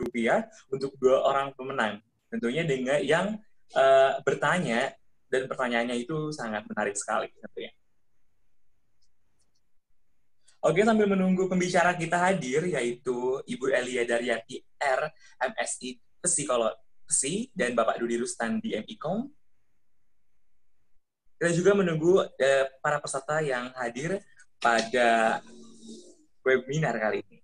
rupiah untuk 2 orang pemenang. Tentunya dengan yang bertanya, dan pertanyaannya itu sangat menarik sekali tentunya. Oke, sambil menunggu pembicara kita hadir, yaitu Ibu Elia Daryati R, MSI Psikologi, dan Bapak Dudi Rustan di MIKOM. Kita juga menunggu para peserta yang hadir pada webinar kali ini.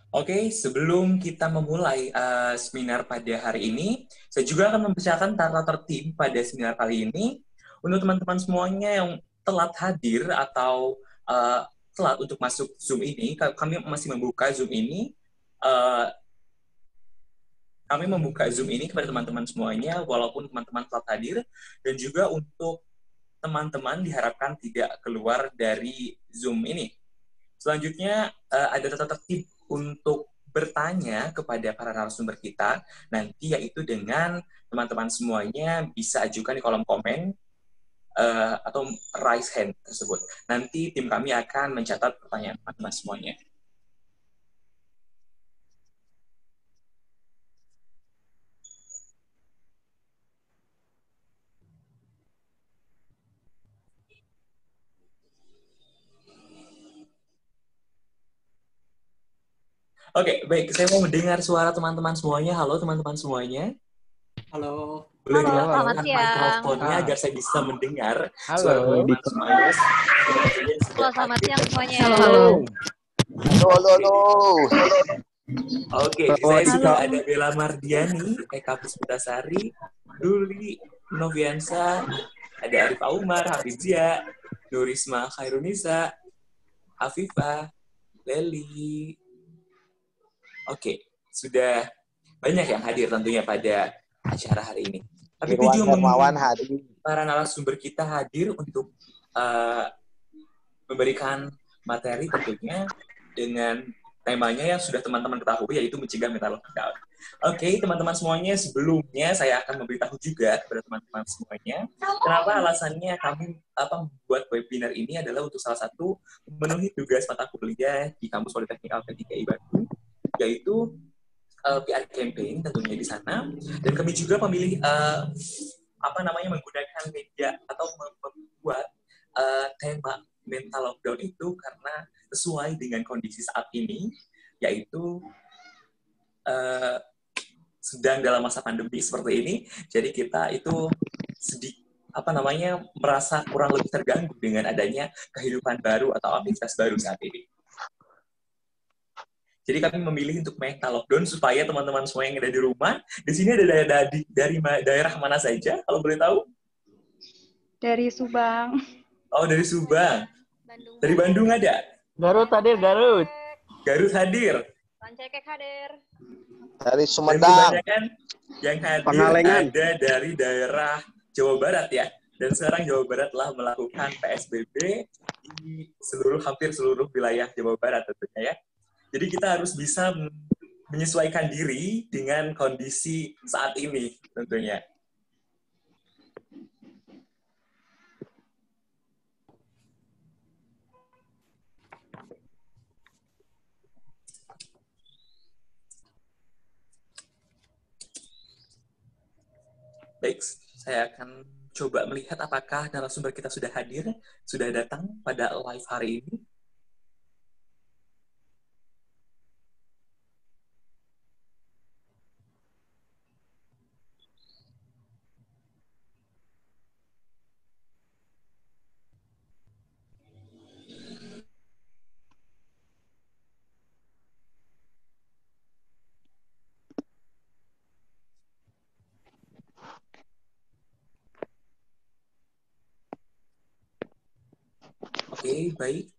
Oke, sebelum kita memulai seminar pada hari ini, saya juga akan membacakan tata tertib pada seminar kali ini. Untuk teman-teman semuanya yang telat hadir atau telat untuk masuk Zoom ini, kami masih membuka Zoom ini. Kami membuka Zoom ini kepada teman-teman semuanya, walaupun teman-teman telat hadir, dan juga untuk teman-teman diharapkan tidak keluar dari Zoom ini. Selanjutnya, ada tata tertib untuk bertanya kepada para narasumber kita, nanti yaitu dengan teman-teman semuanya bisa ajukan di kolom komen atau raise hand tersebut. Nanti tim kami akan mencatat pertanyaan teman-teman semuanya. Oke, baik. Saya mau mendengar suara teman-teman semuanya. Halo teman-teman semuanya. Halo. Boleh Halo, dinyalakan selamat siang. mikrofonnya agar saya bisa mendengar suara Halo. teman-teman semuanya. Halo, selamat siang semuanya. Halo. Halo. Oke, saya sudah ada Bella Mardiani, Eka Puspitasari, Duli Noviansa, ada Arif Umar, Hafizia, Nurisma Khairunisa, Afifah, Leli. Oke, sudah banyak yang hadir tentunya pada acara hari ini. Tapi tujuan para narasumber kita hadir untuk memberikan materi tentunya dengan temanya yang sudah teman-teman ketahui, yaitu mencegah mental lockdown. Oke, teman-teman semuanya, sebelumnya saya akan memberitahu juga kepada teman-teman semuanya kenapa alasannya kami membuat webinar ini adalah untuk salah satu memenuhi tugas mata kuliah di Kampus Politeknik Al-Fatihah Bandung, yaitu PR campaign tentunya di sana, dan kami juga memilih menggunakan media atau membuat tema mental lockdown itu karena sesuai dengan kondisi saat ini, yaitu sedang dalam masa pandemi seperti ini. Jadi kita itu merasa kurang lebih terganggu dengan adanya kehidupan baru atau aktivitas baru saat ini. Jadi kami memilih untuk mental lockdown supaya teman-teman semua yang ada di rumah, di sini ada dari daerah mana saja, kalau boleh tahu? Dari Subang. Oh, dari Subang. Bandung. Dari Bandung ada? Garut hadir, Garut. Garut hadir. Rancakek hadir. Dari Dan Sumedang. kebanyakan yang hadir Pangalengan. ada dari daerah Jawa Barat ya. Dan sekarang Jawa Barat telah melakukan PSBB di hampir seluruh wilayah Jawa Barat tentunya ya. Jadi kita harus bisa menyesuaikan diri dengan kondisi saat ini tentunya. Baik, saya akan coba melihat apakah narasumber kita sudah hadir, sudah datang pada live hari ini. Oke, baik.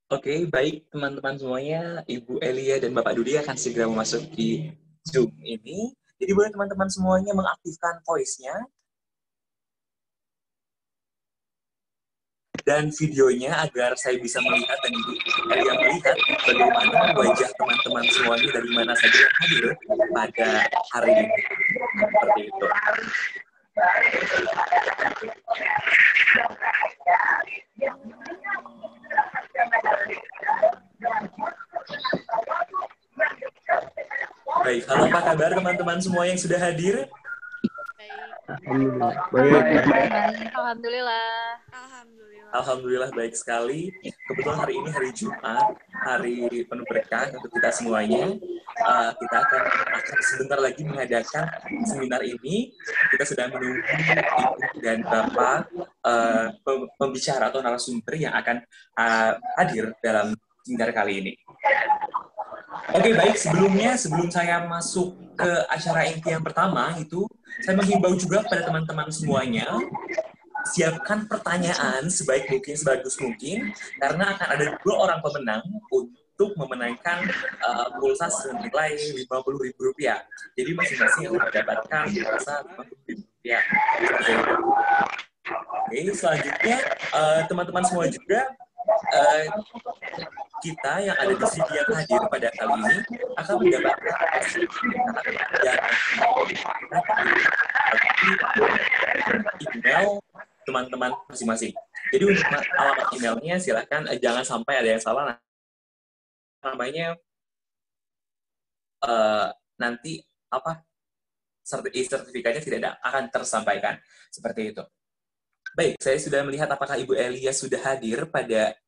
Oke, baik teman-teman semuanya, Ibu Elia dan Bapak Dudi akan segera memasuki Zoom ini. Jadi boleh teman-teman semuanya mengaktifkan voice-nya dan videonya agar saya bisa melihat dan Ibu Elia melihat bagaimana wajah teman-teman semuanya dari mana saja yang hadir pada hari ini. Seperti itu. Baik, halo apa kabar teman-teman semua yang sudah hadir? Alhamdulillah. Alhamdulillah baik sekali. Kebetulan hari ini hari Jumat, hari penuh berkah untuk kita semuanya. Kita akan sebentar lagi mengadakan seminar ini. Kita sedang menunggu Ibu dan Bapak pembicara atau narasumber yang akan hadir dalam seminar kali ini. Oke, baik. Sebelum saya masuk ke acara inti yang pertama, itu saya menghimbau juga kepada teman-teman semuanya, siapkan pertanyaan sebaik mungkin, sebagus mungkin, karena akan ada 2 orang pemenang untuk memenangkan pulsa senilai Rp50.000. Jadi masing-masing yang mendapatkan pulsa Rp50.000. Oke, selanjutnya teman-teman semua juga kita yang ada di sini yang hadir pada kali ini akan mendapatkan email teman-teman masing-masing. Jadi untuk alamat emailnya silahkan jangan sampai ada yang salah namanya nanti apa sertifikatnya tidak akan tersampaikan. Seperti itu. Baik, saya sudah melihat apakah Ibu Elia sudah hadir pada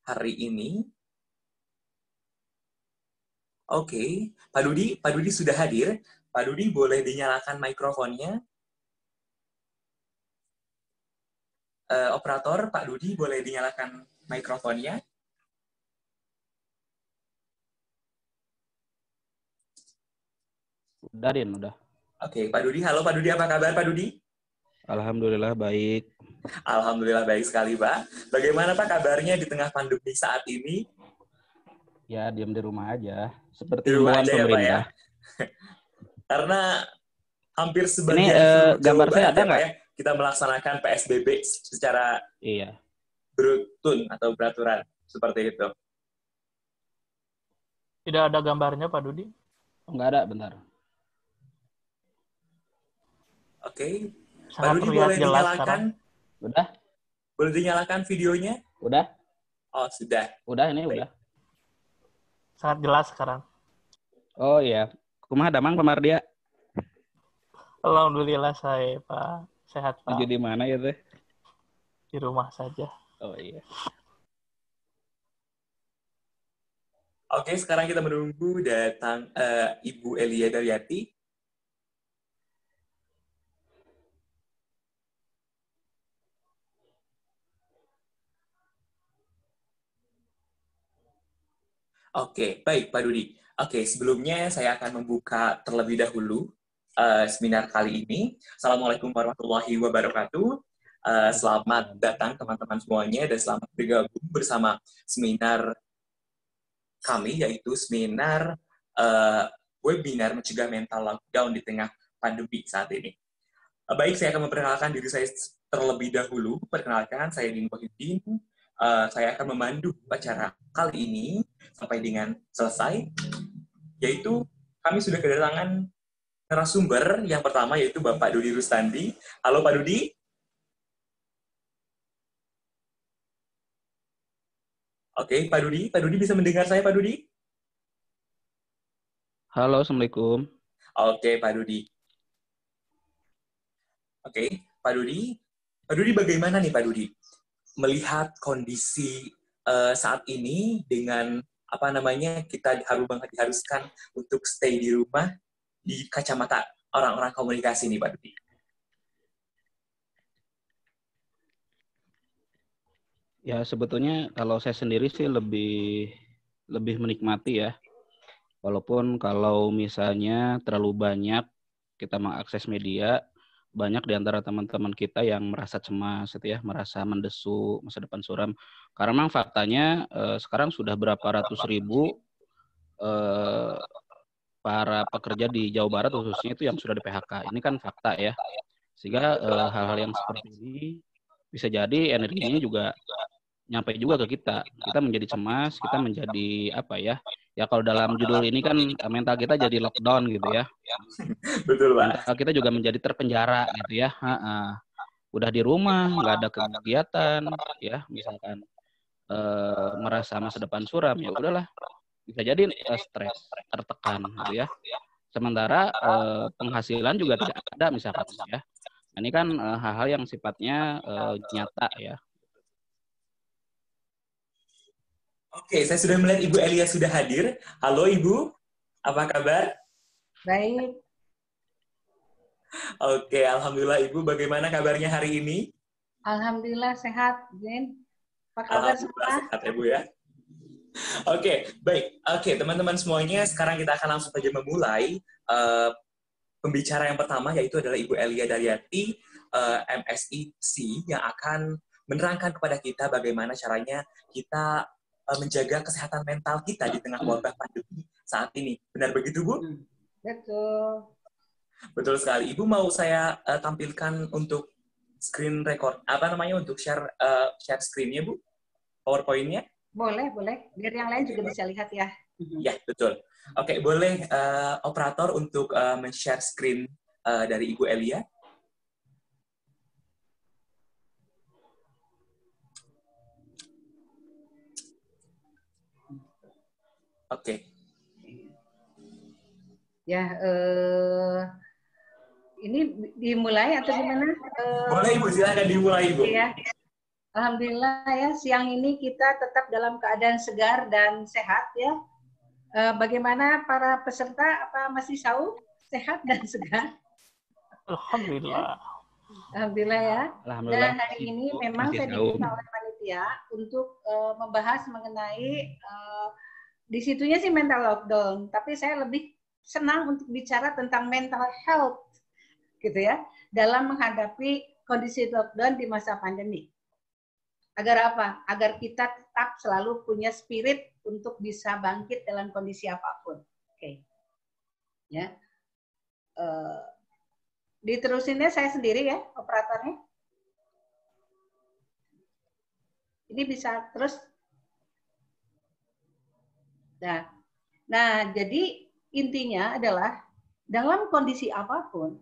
hari ini. Oke, Pak Dudi sudah hadir. Pak Dudi boleh dinyalakan mikrofonnya. Operator, Pak Dudi boleh dinyalakan mikrofonnya. Udah, Din, udah. Oke, Pak Dudi. Halo Pak Dudi, apa kabar Pak Dudi? Alhamdulillah baik. Alhamdulillah baik sekali, Pak. Bagaimana Pak kabarnya di tengah pandemi saat ini? Ya, diam di rumah aja. Seperti Di rumah himbauan aja ya, Pak ya? pemerintah. Karena hampir Ini sebagian seluruh gambar Jawa saya Barat ada ya, Pak nggak? ya, kita melaksanakan PSBB secara Iya. beruntun atau beraturan. Seperti itu. Tidak ada gambarnya, Pak Dudi? Oh, nggak ada, bentar. Oke. Pak Sangat Dudi terlihat boleh jelas dinyalakan? sekarang. Udah? Boleh dinyalakan videonya? Udah? Oh, sudah. Udah, ini Baik. udah. Sangat jelas sekarang. Oh iya. Kumaha damang Pamardia? Alhamdulillah saya, Pak. Sehat, Pak. Tuju di mana ya teh? Di rumah saja. Oh iya. Oke, sekarang kita menunggu datang Ibu Elia Daryati. Oke, baik Pak Dudi. Oke, sebelumnya saya akan membuka terlebih dahulu seminar kali ini. Assalamualaikum warahmatullahi wabarakatuh. Selamat datang teman-teman semuanya dan selamat bergabung bersama seminar kami, yaitu seminar webinar mencegah mental lockdown di tengah pandemi saat ini. Baik, saya akan memperkenalkan diri saya terlebih dahulu. Perkenalkan, saya Din Wahyudin. Saya akan memandu acara kali ini sampai dengan selesai, yaitu kami sudah kedatangan narasumber yang pertama, yaitu Bapak Dudi Rustandi. Halo Pak Dudi. Oke, Pak Dudi bisa mendengar saya Pak Dudi? Halo, Assalamualaikum. Oke, Pak Dudi. Oke, Pak Dudi bagaimana nih Pak Dudi melihat kondisi saat ini dengan kita diharuskan untuk stay di rumah di kacamata orang-orang komunikasi nih Pak Dudi? Ya sebetulnya kalau saya sendiri sih lebih menikmati ya. Walaupun kalau misalnya terlalu banyak kita mengakses media, banyak di antara teman-teman kita yang merasa cemas gitu ya, merasa mendesu masa depan suram. Karena memang faktanya sekarang sudah berapa ratus ribu para pekerja di Jawa Barat khususnya itu yang sudah di PHK. Ini kan fakta ya. Sehingga hal-hal yang seperti ini bisa jadi energinya juga nyampe juga ke kita. Kita menjadi cemas, kita menjadi apa ya? Ya kalau dalam judul ini kan mental kita jadi lockdown gitu ya. Betul, Pak. Mental kita juga menjadi terpenjara gitu ya. Udah di rumah, nggak ada kegiatan, ya misalkan merasa masa depan suram, ya udahlah. Bisa jadi stres, tertekan gitu ya. Sementara penghasilan juga tidak ada misalkan ya. Ini kan hal-hal yang sifatnya nyata ya. Oke, saya sudah melihat Ibu Elia sudah hadir. Halo Ibu, apa kabar? Baik, Oke, Alhamdulillah Ibu, bagaimana kabarnya hari ini? alhamdulillah sehat, Jen. Apa kabar Alhamdulillah semua? sehat ya Bu ya. Oke, baik. Oke, teman-teman semuanya, sekarang kita akan langsung saja memulai pembicara yang pertama, yaitu adalah Ibu Elia Daryati, MSIC, yang akan menerangkan kepada kita bagaimana caranya kita menjaga kesehatan mental kita di tengah wabah pandemi saat ini. Benar begitu, Bu? Betul. Betul sekali. Ibu mau saya tampilkan untuk screen record, untuk share screen-nya, Bu? PowerPoint-nya? Boleh, boleh. Biar yang lain juga bisa lihat ya. Ya, betul. Oke, boleh operator untuk men-share screen dari Ibu Elia? Oke. Ya, Ini dimulai atau gimana? Boleh Ibu, silakan dimulai Ibu. Ya. Alhamdulillah ya, siang ini kita tetap dalam keadaan segar dan sehat ya. Bagaimana para peserta, apa masih sahur, sehat dan segar? Alhamdulillah. Alhamdulillah ya. Alhamdulillah. Dan hari ini Ibu memang masih saya sahur. diminta oleh panitia untuk membahas mengenai di situnya sih mental lockdown, tapi saya lebih senang untuk bicara tentang mental health gitu ya, dalam menghadapi kondisi lockdown di masa pandemi. Agar apa? Agar kita tetap selalu punya spirit untuk bisa bangkit dalam kondisi apapun. Oke. Ya. Diterusinnya saya sendiri ya, operatornya. Ini bisa terus. Nah, jadi intinya adalah dalam kondisi apapun,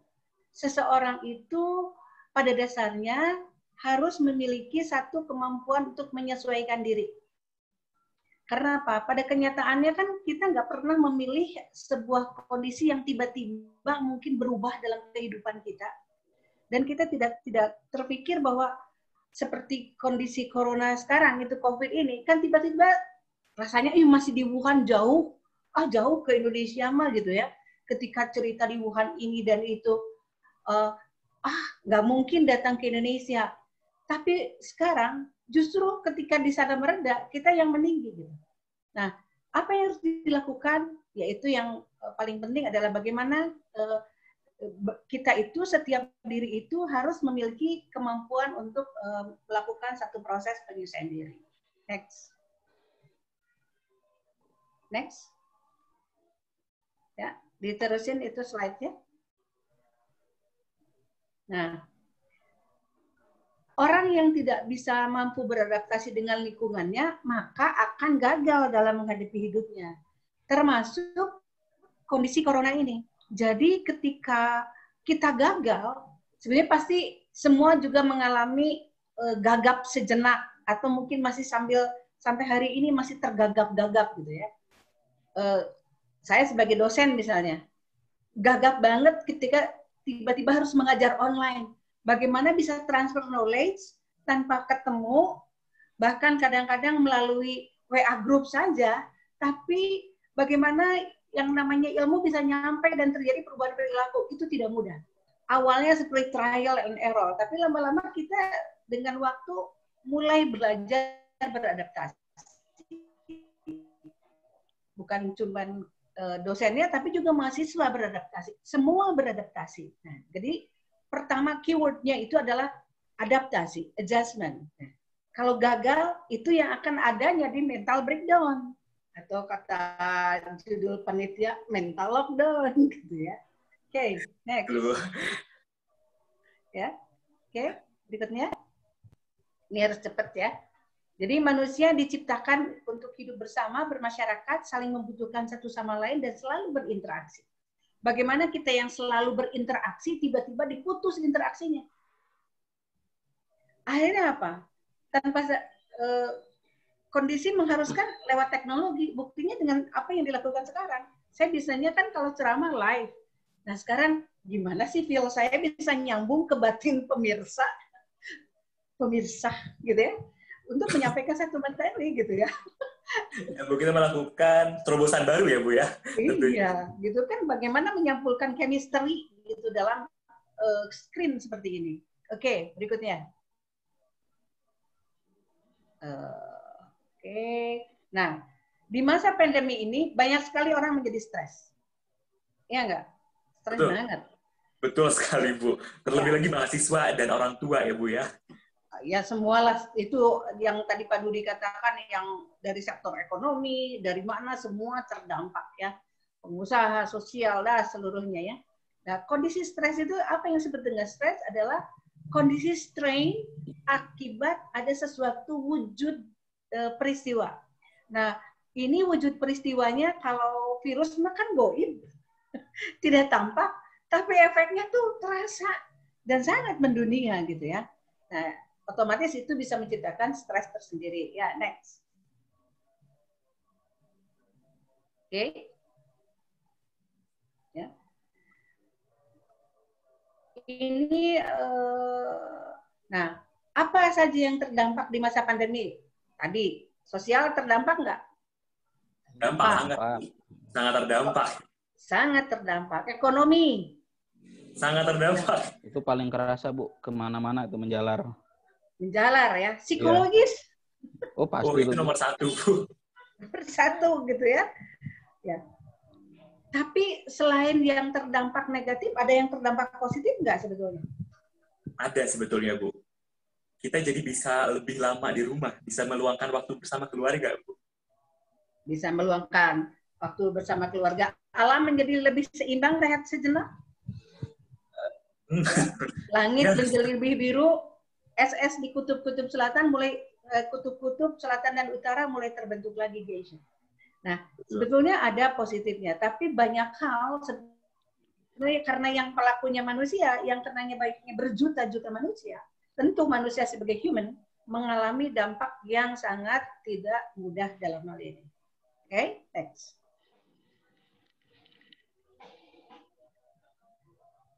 seseorang itu pada dasarnya harus memiliki satu kemampuan untuk menyesuaikan diri. Karena apa? Pada kenyataannya kan kita nggak pernah memilih sebuah kondisi yang tiba-tiba mungkin berubah dalam kehidupan kita. Dan kita tidak terpikir bahwa seperti kondisi corona sekarang, itu COVID ini, kan tiba-tiba rasanya masih di Wuhan jauh ke Indonesia mah gitu ya. Ketika cerita di Wuhan ini dan itu, nggak mungkin datang ke Indonesia. Tapi sekarang justru ketika di sana mereda, kita yang meninggi. Gitu. Nah, apa yang harus dilakukan? Yaitu yang paling penting adalah bagaimana kita itu, setiap diri itu harus memiliki kemampuan untuk melakukan satu proses penyelesaian diri. Next. Ya, diterusin itu slide-nya. Nah, orang yang tidak bisa mampu beradaptasi dengan lingkungannya, maka akan gagal dalam menghadapi hidupnya. Termasuk kondisi corona ini. Jadi ketika kita gagal, sebenarnya pasti semua juga mengalami gagap sejenak, atau mungkin masih sampai hari ini masih tergagap-gagap gitu ya. Saya sebagai dosen misalnya, gagap banget ketika tiba-tiba harus mengajar online. Bagaimana bisa transfer knowledge tanpa ketemu, bahkan kadang-kadang melalui WA group saja, tapi bagaimana yang namanya ilmu bisa nyampe dan terjadi perubahan perilaku, itu tidak mudah. Awalnya seperti trial and error, tapi lama-lama kita dengan waktu mulai belajar beradaptasi. Bukan cuma dosennya, tapi juga mahasiswa beradaptasi. Semua beradaptasi. Nah, jadi pertama keywordnya itu adalah adaptasi, adjustment. Nah, kalau gagal, itu yang akan adanya di mental breakdown. Atau kata judul panitia, mental lockdown. Gitu ya. Oke, next. Ya, oke, berikutnya. Ini harus cepat ya. Jadi manusia diciptakan untuk hidup bersama, bermasyarakat, saling membutuhkan satu sama lain, dan selalu berinteraksi. Bagaimana kita yang selalu berinteraksi, tiba-tiba diputus interaksinya. Akhirnya apa? Tanpa kondisi mengharuskan lewat teknologi. Buktinya dengan apa yang dilakukan sekarang. Saya biasanya kan kalau ceramah live. Nah sekarang gimana sih feel saya bisa nyambung ke batin pemirsa gitu ya, untuk menyampaikan satu materi gitu ya. Ya, Bu, kita melakukan terobosan baru ya Bu ya. Iya, gitu kan, bagaimana menyampulkan chemistry gitu dalam screen seperti ini. Oke, berikutnya. Oke. Nah, di masa pandemi ini banyak sekali orang menjadi stres. Iya enggak? Stres banget. Betul sekali Bu. Terlebih lagi mahasiswa dan orang tua ya Bu ya. Ya semualah, itu yang tadi Pak Dudi katakan, yang dari sektor ekonomi, dari mana semua terdampak ya. Pengusaha, sosial, seluruhnya ya. Nah, kondisi stres itu, apa yang disebut dengan stres adalah kondisi strain akibat ada sesuatu wujud peristiwa. Nah, ini wujud peristiwanya, kalau virus makan goib, tidak tampak, tapi efeknya tuh terasa dan sangat mendunia gitu ya. Nah, otomatis itu bisa menciptakan stres tersendiri. Ya, next. Oke. Ya. ini, nah, apa saja yang terdampak di masa pandemi? Tadi, sosial terdampak nggak? Dampak sangat terdampak. Sangat terdampak. Ekonomi. Sangat terdampak. Itu paling kerasa, Bu. Kemana-mana itu menjalar. Menjalar ya. Psikologis. Oh, pasti. Oh, itu nomor 1, Bu. Nomor 1 gitu ya. Ya. Tapi selain yang terdampak negatif, ada yang terdampak positif nggak sebetulnya? Ada sebetulnya, Bu. Kita jadi bisa lebih lama di rumah, bisa meluangkan waktu bersama keluarga, Bu. Bisa meluangkan waktu bersama keluarga. Alam menjadi lebih seimbang, rehat sejenak. Langit menjadi lebih biru, SS di kutub-kutub selatan mulai kutub-kutub selatan dan utara mulai terbentuk lagi geisha. Nah, sebetulnya ada positifnya, tapi banyak hal sebenarnya karena yang pelakunya manusia, yang kenanya baiknya berjuta-juta manusia, tentu manusia sebagai human mengalami dampak yang sangat tidak mudah dalam hal ini. Oke, next.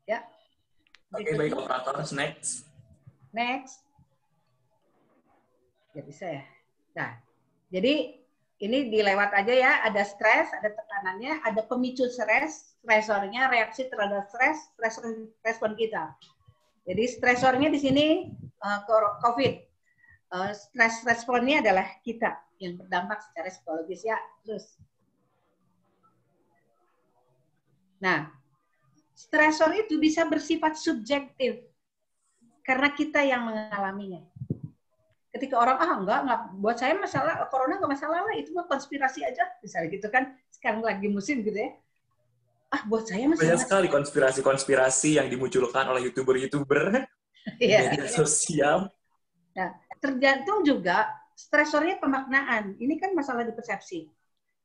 Ya. Oke, baik operator, next. Next. Ya bisa ya. Nah, jadi ini dilewat aja ya, ada stres, ada tekanannya, ada pemicu stres, stresornya, reaksi terhadap stres, respon kita. Jadi stresornya di sini COVID. Stres responnya adalah kita yang berdampak secara psikologis ya. Terus. Nah, stresor itu bisa bersifat subjektif karena kita yang mengalaminya. Ketika orang enggak buat saya masalah corona enggak masalah lah, itu mah konspirasi aja misalnya gitu kan, sekarang lagi musim gitu ya. Buat saya masalah. Banyak sekali konspirasi yang dimunculkan oleh youtuber di media sosial. Nah, tergantung juga stresornya pemaknaan. Ini kan masalah di persepsi.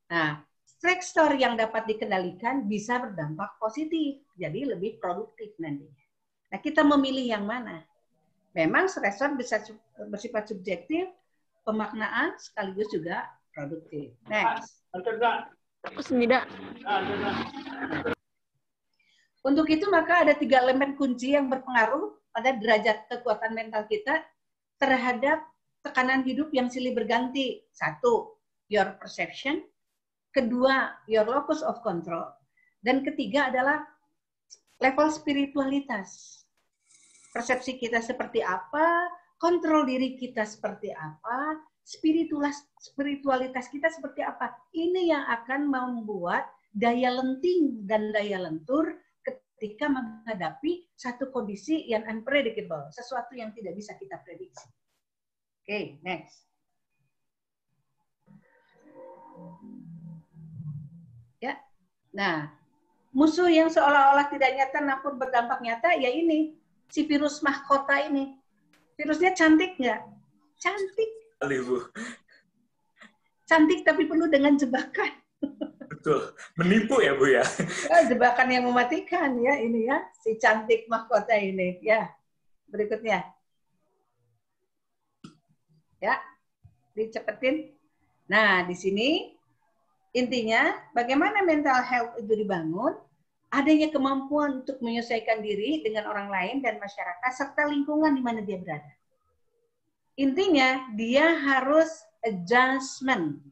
Nah, stresor yang dapat dikendalikan bisa berdampak positif, jadi lebih produktif nantinya. Nah, kita memilih yang mana? Memang stresor bisa bersifat subjektif, pemaknaan sekaligus juga produktif. Next. Untuk itu maka ada 3 elemen kunci yang berpengaruh pada derajat kekuatan mental kita terhadap tekanan hidup yang silih berganti. 1, your perception. 2, your locus of control. Dan ketiga adalah level spiritualitas. Persepsi kita seperti apa, kontrol diri kita seperti apa, spiritualitas kita seperti apa. Ini yang akan membuat daya lenting dan daya lentur ketika menghadapi satu kondisi yang unpredictable, sesuatu yang tidak bisa kita prediksi. Oke, next. Ya, nah, musuh yang seolah-olah tidak nyata namun berdampak nyata, ya ini. Si virus mahkota ini. Virusnya cantik nggak? Cantik. Bu. Cantik tapi penuh dengan jebakan. Betul. Menipu ya, Bu ya? Jebakan yang mematikan ya ini ya. Si cantik mahkota ini. Ya, berikutnya. Ya, dicepetin. Nah, di sini intinya bagaimana mental health itu dibangun, adanya kemampuan untuk menyesuaikan diri dengan orang lain dan masyarakat serta lingkungan di mana dia berada. Intinya dia harus adjustment,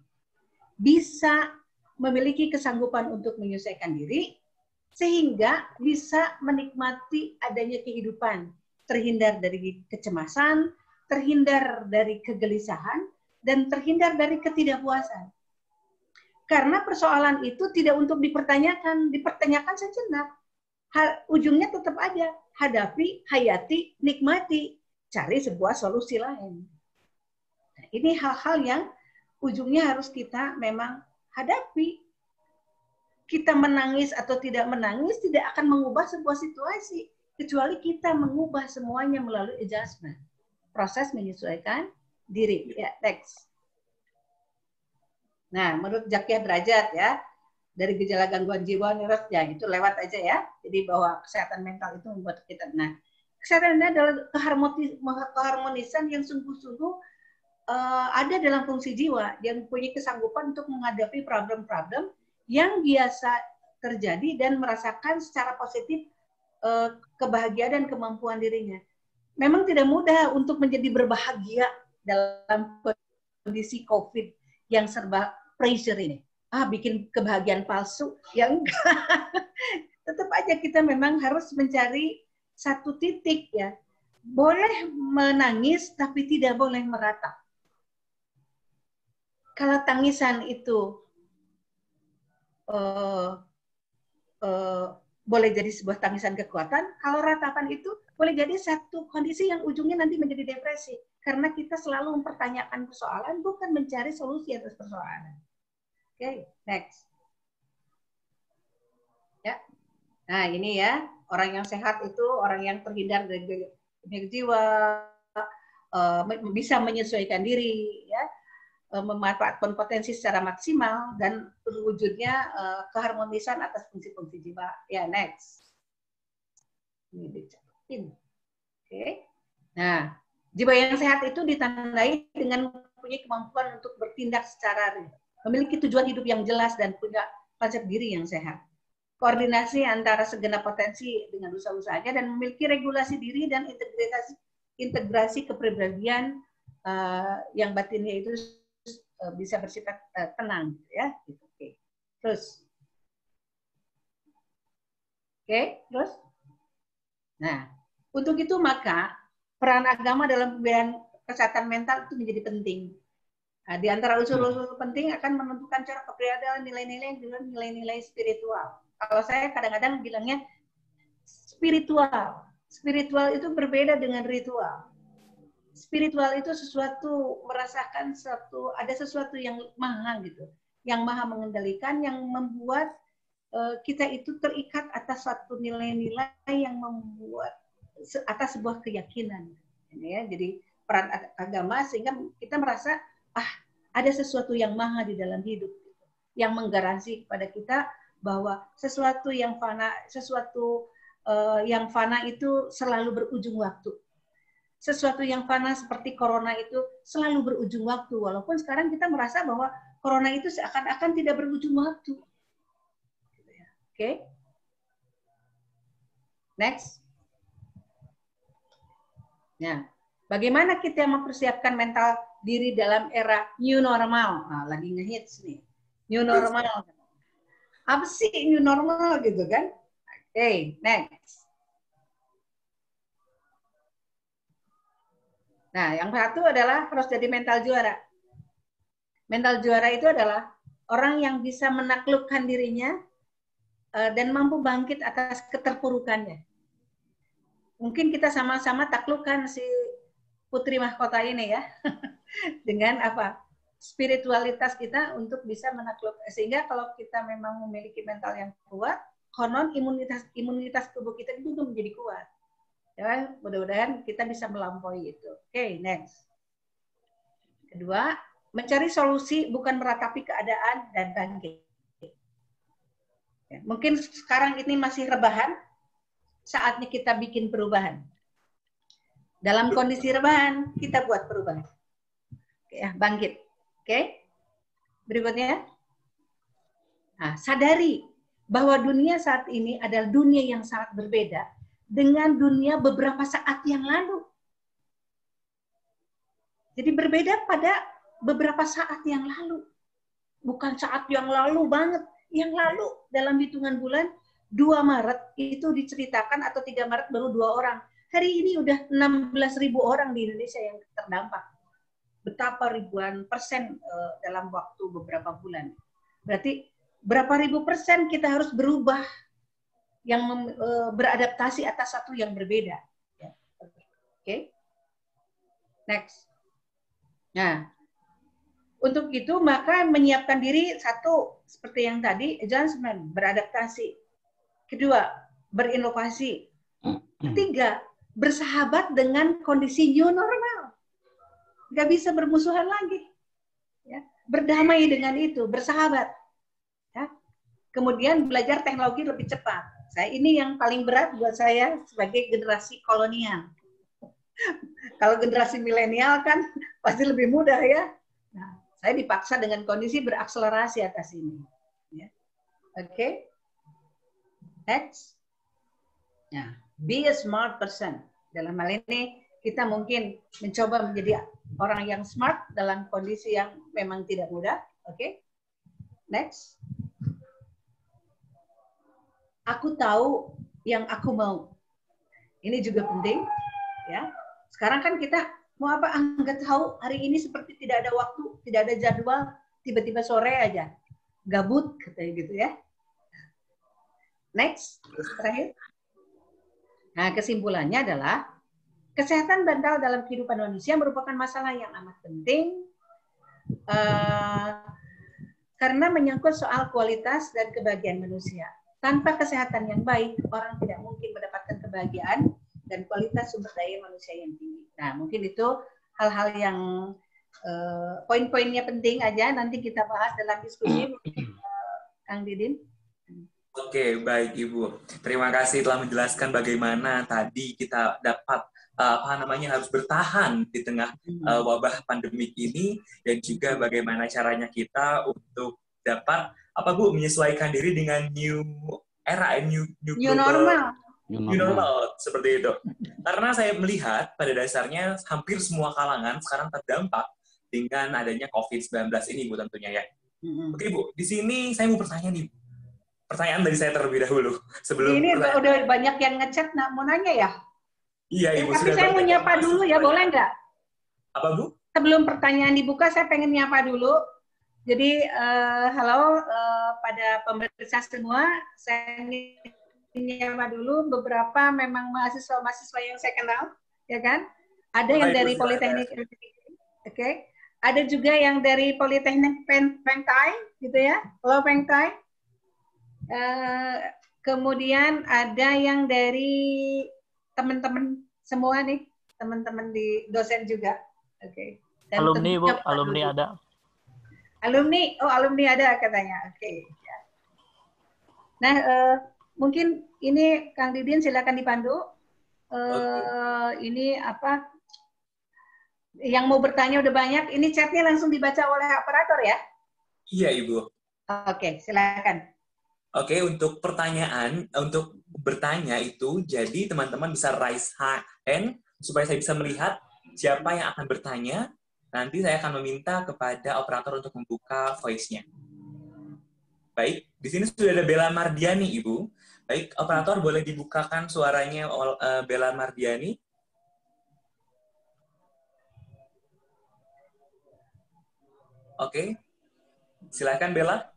bisa memiliki kesanggupan untuk menyesuaikan diri sehingga bisa menikmati adanya kehidupan, terhindar dari kecemasan, terhindar dari kegelisahan, dan terhindar dari ketidakpuasan. Karena persoalan itu tidak untuk dipertanyakan sejenak. Ujungnya tetap ada, hadapi, hayati, nikmati, cari sebuah solusi lain. Nah, ini hal-hal yang ujungnya harus kita memang hadapi. Kita menangis atau tidak menangis tidak akan mengubah sebuah situasi, kecuali kita mengubah semuanya melalui adjustment. Proses menyesuaikan diri. Ya, next. Nah, menurut Zakia Derajat ya, dari gejala gangguan jiwa neurot ya itu lewat aja ya. Jadi bahwa kesehatan mental itu membuat kita. Nah, kesehatan ini adalah keharmonisan yang sungguh-sungguh ada dalam fungsi jiwa yang punya kesanggupan untuk menghadapi problem-problem yang biasa terjadi dan merasakan secara positif kebahagiaan dan kemampuan dirinya. Memang tidak mudah untuk menjadi berbahagia dalam kondisi COVID yang serba pressure ini. Bikin kebahagiaan palsu, ya enggak. Tetap aja kita memang harus mencari satu titik ya. Boleh menangis tapi tidak boleh meratap. Kalau tangisan itu boleh jadi sebuah tangisan kekuatan, kalau ratapan itu boleh jadi satu kondisi yang ujungnya nanti menjadi depresi. Karena kita selalu mempertanyakan persoalan, bukan mencari solusi atas persoalan. Oke, next. Ya. Nah, ini ya, orang yang sehat itu orang yang terhindar dari gangguan jiwa, bisa menyesuaikan diri, ya, memanfaatkan potensi secara maksimal, dan terwujudnya keharmonisan atas fungsi-fungsi jiwa. Ya, next. Ini dicapatin. Oke. Nah, jiwa yang sehat itu ditandai dengan mempunyai kemampuan untuk bertindak secara real, memiliki tujuan hidup yang jelas dan punya konsep diri yang sehat. Koordinasi antara segenap potensi dengan usaha-usahanya dan memiliki regulasi diri dan integrasi kepribadian yang batinnya itu bisa bersifat tenang, ya. Oke. Terus. Oke, terus. Nah, untuk itu maka peran agama dalam pemberian kesehatan mental itu menjadi penting. Nah, di antara unsur-unsur penting akan menentukan cara keberadaan nilai-nilai dengan nilai-nilai spiritual. Kalau saya kadang-kadang bilangnya spiritual. Spiritual itu berbeda dengan ritual. Spiritual itu sesuatu, merasakan ada sesuatu yang maha gitu, yang maha mengendalikan, yang membuat kita itu terikat atas satu nilai-nilai yang membuat atas sebuah keyakinan. Ini ya, jadi peran agama sehingga kita merasa ada sesuatu yang maha di dalam hidup, gitu, yang menggaransi kepada kita bahwa sesuatu yang fana, yang fana itu selalu berujung waktu. Sesuatu yang fana seperti corona itu selalu berujung waktu, walaupun sekarang kita merasa bahwa corona itu seakan-akan tidak berujung waktu. Oke. Next. Nah, bagaimana kita mempersiapkan mental diri dalam era new normal? Nah, lagi ngehits nih. New normal. Apa sih new normal gitu kan? Oke, next. Nah, yang satu adalah harus jadi mental juara. Mental juara itu adalah orang yang bisa menaklukkan dirinya dan mampu bangkit atas keterpurukannya. Mungkin kita sama-sama taklukkan si putri mahkota ini ya, dengan apa? Spiritualitas kita untuk bisa menaklukkan. Sehingga kalau kita memang memiliki mental yang kuat, konon imunitas tubuh kita itu menjadi kuat. Ya, mudah-mudahan kita bisa melampaui itu. Oke, next. Kedua, mencari solusi bukan meratapi keadaan dan bangkit. Ya, mungkin sekarang ini masih rebahan, saatnya kita bikin perubahan. Dalam kondisi rebahan, kita buat perubahan. Oke, ya, bangkit. Oke, berikutnya. Nah, sadari bahwa dunia saat ini adalah dunia yang sangat berbeda dengan dunia beberapa saat yang lalu. Jadi berbeda pada beberapa saat yang lalu. Bukan saat yang lalu banget. Yang lalu dalam hitungan bulan 2 Maret itu diceritakan atau 3 Maret baru 2 orang. Hari ini udah 16.000 orang di Indonesia yang terdampak. Betapa ribuan persen dalam waktu beberapa bulan. Berarti berapa ribu persen kita harus berubah yang beradaptasi atas satu yang berbeda. Ya. Oke. Next. Nah, untuk itu maka menyiapkan diri satu seperti yang tadi, adjustment, beradaptasi. Kedua, berinovasi. Ketiga, bersahabat dengan kondisi new normal. Nggak bisa bermusuhan lagi. Ya. Berdamai dengan itu, bersahabat. Ya. Kemudian belajar teknologi lebih cepat. Ini yang paling berat buat saya sebagai generasi kolonial. Kalau generasi milenial kan pasti lebih mudah ya. Nah, saya dipaksa dengan kondisi berakselerasi atas ini. Ya. Oke. Next. Nah, be a smart person. Dalam hal ini kita mungkin mencoba menjadi orang yang smart dalam kondisi yang memang tidak mudah. Oke, next. Aku tahu yang aku mau. Ini juga penting, ya. Sekarang kan kita mau apa? Nggak tahu. Hari ini seperti tidak ada waktu, tidak ada jadwal. Tiba-tiba sore aja, gabut katanya gitu ya. Next, terakhir. Nah, kesimpulannya adalah kesehatan mental dalam kehidupan manusia merupakan masalah yang amat penting karena menyangkut soal kualitas dan kebahagiaan manusia. Tanpa kesehatan yang baik, orang tidak mungkin mendapatkan kebahagiaan dan kualitas sumber daya manusia yang tinggi. Nah, mungkin itu hal-hal yang poin-poinnya penting aja. Nanti kita bahas dalam diskusi, Kang Didin. Oke, baik Ibu. Terima kasih telah menjelaskan bagaimana tadi kita dapat harus bertahan di tengah wabah pandemik ini, dan juga bagaimana caranya kita untuk dapat menyesuaikan diri dengan new era, new normal. New normal seperti itu. Karena saya melihat pada dasarnya hampir semua kalangan sekarang terdampak dengan adanya COVID-19 ini, Bu, tentunya ya. Oke, Bu, di sini saya mau bertanya nih. Pertanyaan dari saya terlebih dahulu. Sebelum ini udah banyak yang ngechat, mau nanya ya? Iya, Ibu. Tapi saya mau nyapa dulu ya, boleh nggak? Apa, Bu? Sebelum pertanyaan dibuka, saya pengen nyapa dulu. Jadi, halo pada pemirsa semua. Saya nyapa dulu beberapa memang mahasiswa-mahasiswa yang saya kenal, ya kan? Ada yang dari Politeknik, oke. Ada juga yang dari Politeknik Pengtai, gitu ya. Halo Pengtai. Kemudian ada yang dari teman-teman semua nih, teman-teman di dosen juga, oke. Dan alumni Bu, alumni ada. Alumni ada katanya, oke. Nah, mungkin ini Kang Didin silakan dipandu. Ini apa? Yang mau bertanya udah banyak. Ini chatnya langsung dibaca oleh operator ya? Iya, Ibu. Oke, silakan. Oke, untuk bertanya itu, jadi teman-teman bisa raise hand supaya saya bisa melihat siapa yang akan bertanya. Nanti saya akan meminta kepada operator untuk membuka voice-nya. Baik, di sini sudah ada Bella Mardiani, Ibu. Baik, operator boleh dibukakan suaranya Bella Mardiani. Oke, silakan Bella.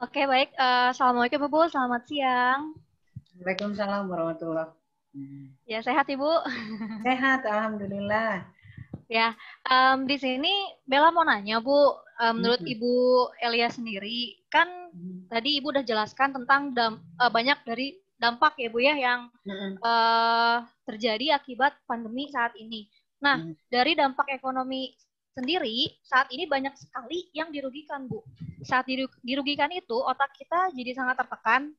Oke, baik. Assalamualaikum Ibu, selamat siang. Waalaikumsalam warahmatullahi. Ya, sehat Ibu? Sehat, alhamdulillah. Ya, di sini Bella mau nanya Bu, menurut Ibu Elia sendiri, kan tadi Ibu udah jelaskan tentang banyak dari dampak ya Bu ya yang terjadi akibat pandemi saat ini. Nah, dari dampak ekonomi sendiri, saat ini banyak sekali yang dirugikan, Bu. Saat dirugikan itu, otak kita jadi sangat tertekan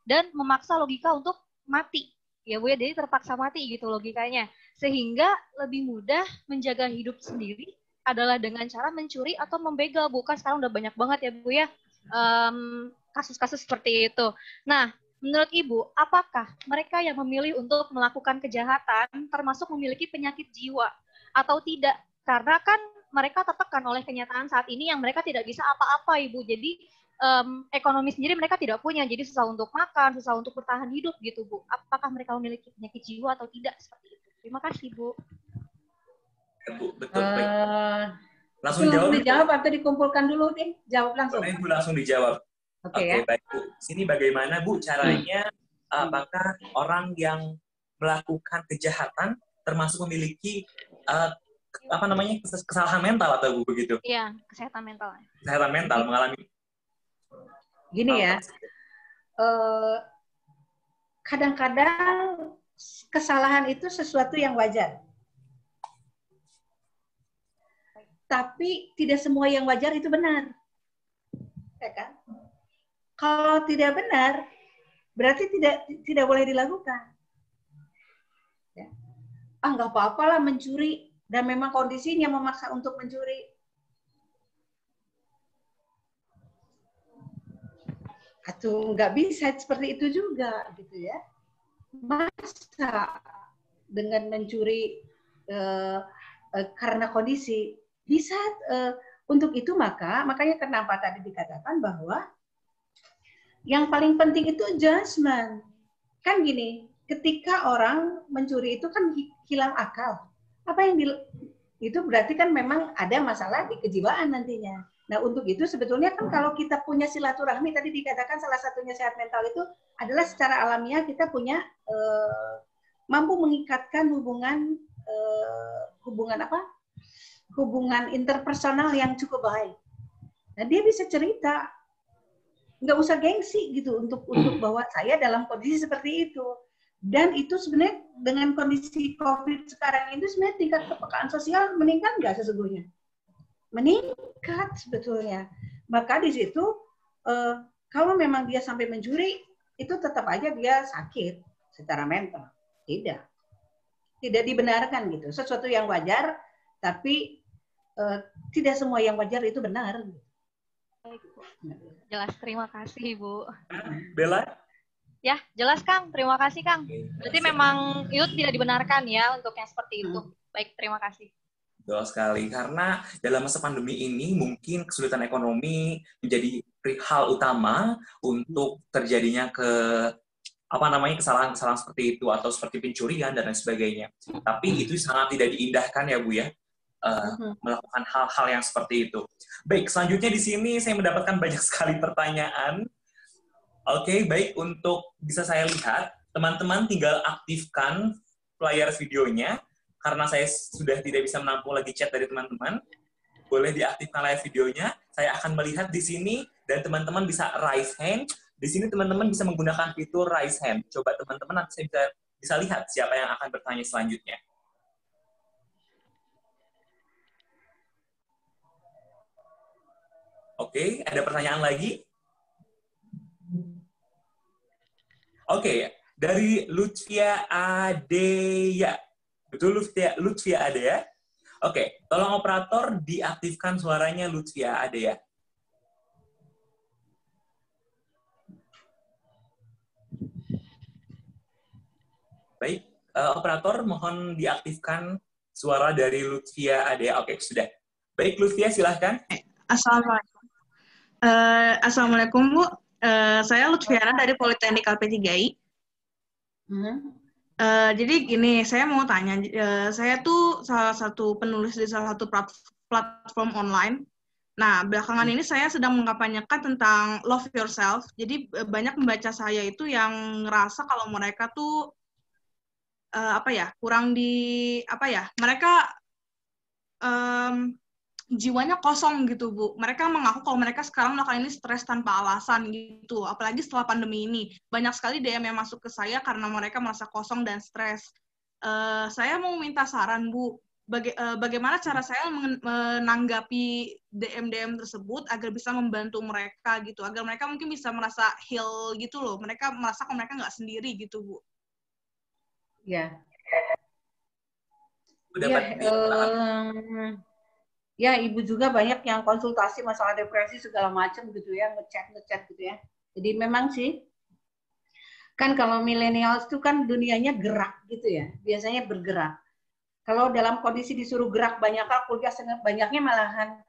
dan memaksa logika untuk mati. Ya, Bu, ya, jadi terpaksa mati gitu logikanya. Sehingga lebih mudah menjaga hidup sendiri adalah dengan cara mencuri atau membegal, Bu. Kan sekarang udah banyak banget ya, Bu, ya, kasus-kasus seperti itu. Nah, menurut Ibu, apakah mereka yang memilih untuk melakukan kejahatan termasuk memiliki penyakit jiwa atau tidak? Karena kan mereka tertekan oleh kenyataan saat ini yang mereka tidak bisa apa-apa, Ibu. Jadi ekonomi sendiri mereka tidak punya, jadi susah untuk makan, susah untuk bertahan hidup gitu, Bu. Apakah mereka memiliki penyakit jiwa atau tidak seperti itu? Terima kasih, Bu. Ya, Bu, betul. Langsung dijawab atau dikumpulkan dulu, deh? Jawab langsung. Boleh, Bu, langsung dijawab. Oke, baik, Bu. Sini bagaimana, Bu, caranya apakah orang yang melakukan kejahatan termasuk memiliki kesalahan mental atau Bu begitu? Iya, kesehatan mental. Kesehatan mental mengalami. Gini ya, kadang-kadang kesalahan itu sesuatu yang wajar. Tapi tidak semua yang wajar itu benar. Ya kan? Kalau tidak benar, berarti tidak boleh dilakukan. Ya. Nggak apa-apalah mencuri, dan memang kondisinya memaksa untuk mencuri. Atau nggak bisa seperti itu juga, gitu ya. masa dengan mencuri karena kondisi bisa untuk itu makanya kenapa tadi dikatakan bahwa yang paling penting itu adjustment. Kan gini, ketika orang mencuri itu kan hilang akal. Apa yang itu berarti kan memang ada masalah di kejiwaan nantinya. Nah, untuk itu sebetulnya kan kalau kita punya silaturahmi, tadi dikatakan salah satunya sehat mental itu adalah secara alamiah kita punya mampu mengikatkan hubungan interpersonal yang cukup baik. Nah, dia bisa cerita, nggak usah gengsi gitu untuk bahwa saya dalam kondisi seperti itu. Dan itu sebenarnya dengan kondisi COVID sekarang itu sebenarnya tingkat kepekaan sosial meningkat nggak sesungguhnya? Meningkat sebetulnya. Maka di situ kalau memang dia sampai mencuri, itu tetap aja dia sakit secara mental. Tidak dibenarkan gitu. Sesuatu yang wajar, tapi tidak semua yang wajar itu benar. Baik, Bu. Jelas, terima kasih, Bu. Bella? Ya, jelas, Kang. Terima kasih, Kang. Berarti memang itu tidak dibenarkan ya untuk yang seperti itu. Baik, terima kasih. Betul sekali, karena dalam masa pandemi ini mungkin kesulitan ekonomi menjadi hal utama untuk terjadinya kesalahan-kesalahan seperti itu atau seperti pencurian dan lain sebagainya. Tapi itu sangat tidak diindahkan ya Bu ya, melakukan hal-hal yang seperti itu. Baik, selanjutnya di sini saya mendapatkan banyak sekali pertanyaan. Oke, baik, untuk bisa saya lihat, teman-teman tinggal aktifkan layar videonya. Karena saya sudah tidak bisa menampung lagi chat dari teman-teman, boleh diaktifkan layar videonya. Saya akan melihat di sini dan teman-teman bisa raise hand. Di sini teman-teman bisa menggunakan fitur raise hand. Coba teman-teman nanti saya bisa lihat siapa yang akan bertanya selanjutnya. Oke, ada pertanyaan lagi? Oke, dari Lutfia Adeya. Betul Lutfia Adeya? Oke, tolong operator diaktifkan suaranya Lutfia Adeya. Baik, operator mohon diaktifkan suara dari Lutfia Adeya. Oke, sudah. Baik, Lutfia silahkan. Assalamualaikum. Assalamualaikum, Bu. Saya Lutfiana dari Politeknik LP3I. Jadi gini, saya mau tanya, saya tuh salah satu penulis di salah satu platform online. Nah, belakangan ini saya sedang mengkampanyekan tentang love yourself. Jadi banyak membaca saya itu yang ngerasa kalau mereka tuh kurang mereka jiwanya kosong gitu, Bu. Mereka mengaku kalau mereka sekarang melakukan ini stres tanpa alasan gitu. Apalagi setelah pandemi ini. Banyak sekali DM yang masuk ke saya karena mereka merasa kosong dan stres. Saya mau minta saran, Bu. Bagaimana cara saya menanggapi DM-DM tersebut agar bisa membantu mereka gitu. Agar mereka mungkin bisa merasa heal gitu loh. Mereka merasa kalau mereka nggak sendiri gitu, Bu. Ya. Ya, Ibu juga banyak yang konsultasi masalah depresi segala macam gitu ya, ngechat gitu ya. Jadi memang sih, kan kalau millennials itu kan dunianya gerak gitu ya, biasanya bergerak. Kalau dalam kondisi disuruh gerak banyak kuliah banyaknya malahan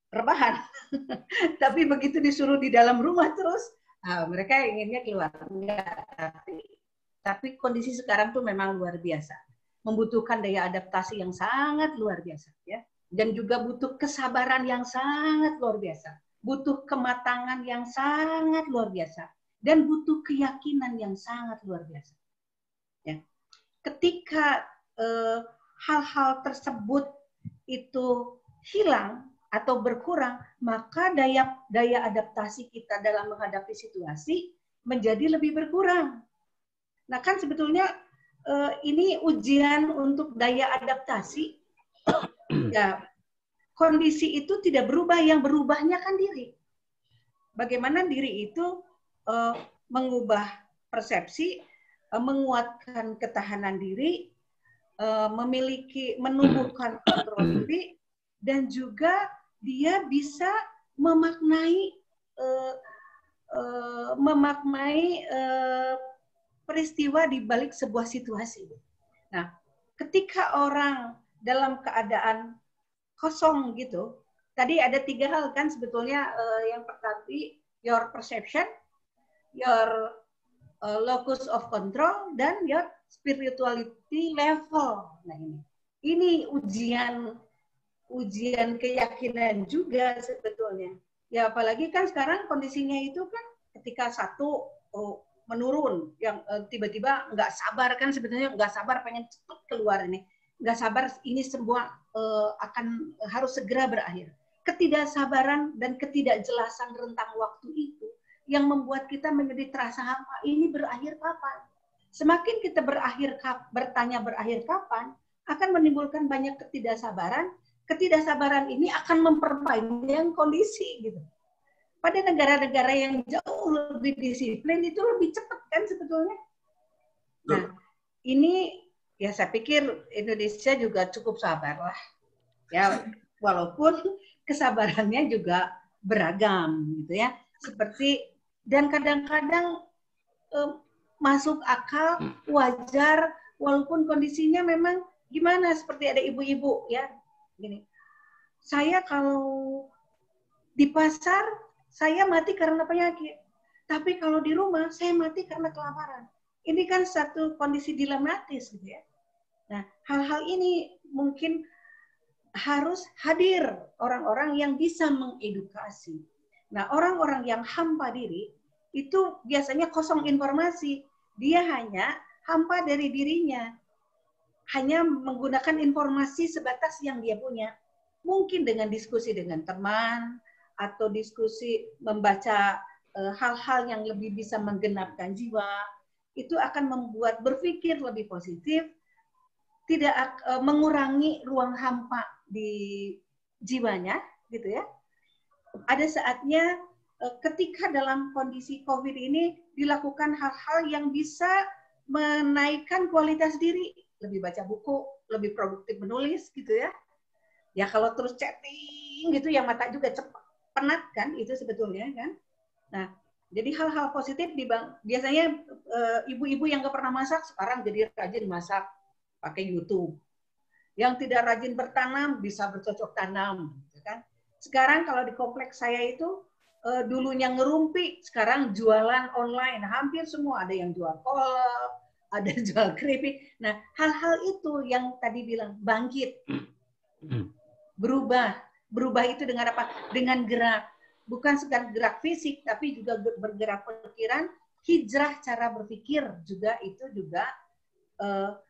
rebahan. Tapi begitu disuruh di dalam rumah terus, mereka inginnya keluar. Tapi kondisi sekarang tuh memang luar biasa, membutuhkan daya adaptasi yang sangat luar biasa ya. Dan juga butuh kesabaran yang sangat luar biasa, butuh kematangan yang sangat luar biasa, dan butuh keyakinan yang sangat luar biasa. Ya. Ketika hal-hal tersebut itu hilang atau berkurang, maka daya adaptasi kita dalam menghadapi situasi menjadi lebih berkurang. Nah, kan sebetulnya ini ujian untuk daya adaptasi. Ya, kondisi itu tidak berubah, yang berubahnya kan diri. Bagaimana diri itu mengubah persepsi, menguatkan ketahanan diri, menumbuhkan kontrol diri, dan juga dia bisa memaknai peristiwa di balik sebuah situasi. Nah, ketika orang dalam keadaan kosong gitu, tadi ada 3 hal kan sebetulnya. Yang pertama, your perception, your locus of control, dan your spirituality level. Nah, ini ujian keyakinan juga sebetulnya. Ya apalagi kan sekarang kondisinya itu kan ketika satu menurun, yang tiba-tiba nggak sabar kan sebetulnya, nggak sabar pengen cepat keluar ini, nggak sabar ini semua akan harus segera berakhir. Ketidaksabaran dan ketidakjelasan rentang waktu itu yang membuat kita menjadi terasa hampa. Ini berakhir kapan? Semakin kita bertanya berakhir kapan, akan menimbulkan banyak ketidaksabaran. Ketidaksabaran ini akan memperpanjang kondisi gitu. Pada negara-negara yang jauh lebih disiplin itu lebih cepat kan sebetulnya. Nah, ini ya saya pikir Indonesia juga cukup sabar lah. Ya, walaupun kesabarannya juga beragam gitu ya. Seperti dan kadang-kadang masuk akal, wajar, walaupun kondisinya memang gimana, seperti ada ibu-ibu ya. Gini. Saya kalau di pasar saya mati karena penyakit, tapi kalau di rumah saya mati karena kelaparan. Ini kan satu kondisi dilematis gitu ya. Nah, hal-hal ini mungkin harus hadir orang-orang yang bisa mengedukasi. Nah, orang-orang yang hampa diri itu biasanya kosong informasi. Dia hanya hampa dari dirinya. Hanya menggunakan informasi sebatas yang dia punya. Mungkin dengan diskusi dengan teman, atau diskusi membaca hal-hal yang lebih bisa menggenapkan jiwa, itu akan membuat berpikir lebih positif, tidak mengurangi ruang hampa di jiwanya, gitu ya. Ada saatnya ketika dalam kondisi COVID ini dilakukan hal-hal yang bisa menaikkan kualitas diri, lebih baca buku, lebih produktif menulis, gitu ya. Ya kalau terus chatting gitu, yang mata juga cepat penat kan, itu sebetulnya kan. Nah, jadi hal-hal positif biasanya ibu-ibu yang nggak pernah masak sekarang jadi rajin masak pakai YouTube. Yang tidak rajin bertanam bisa bercocok tanam, gitu kan. Sekarang kalau di kompleks saya itu dulunya ngerumpi, sekarang jualan online. Hampir semua, ada yang jual kolak, ada jual keripik. Nah, hal-hal itu yang tadi bilang bangkit, berubah itu dengan apa? Dengan gerak, bukan sekedar gerak fisik, tapi juga bergerak pikiran, hijrah cara berpikir juga itu juga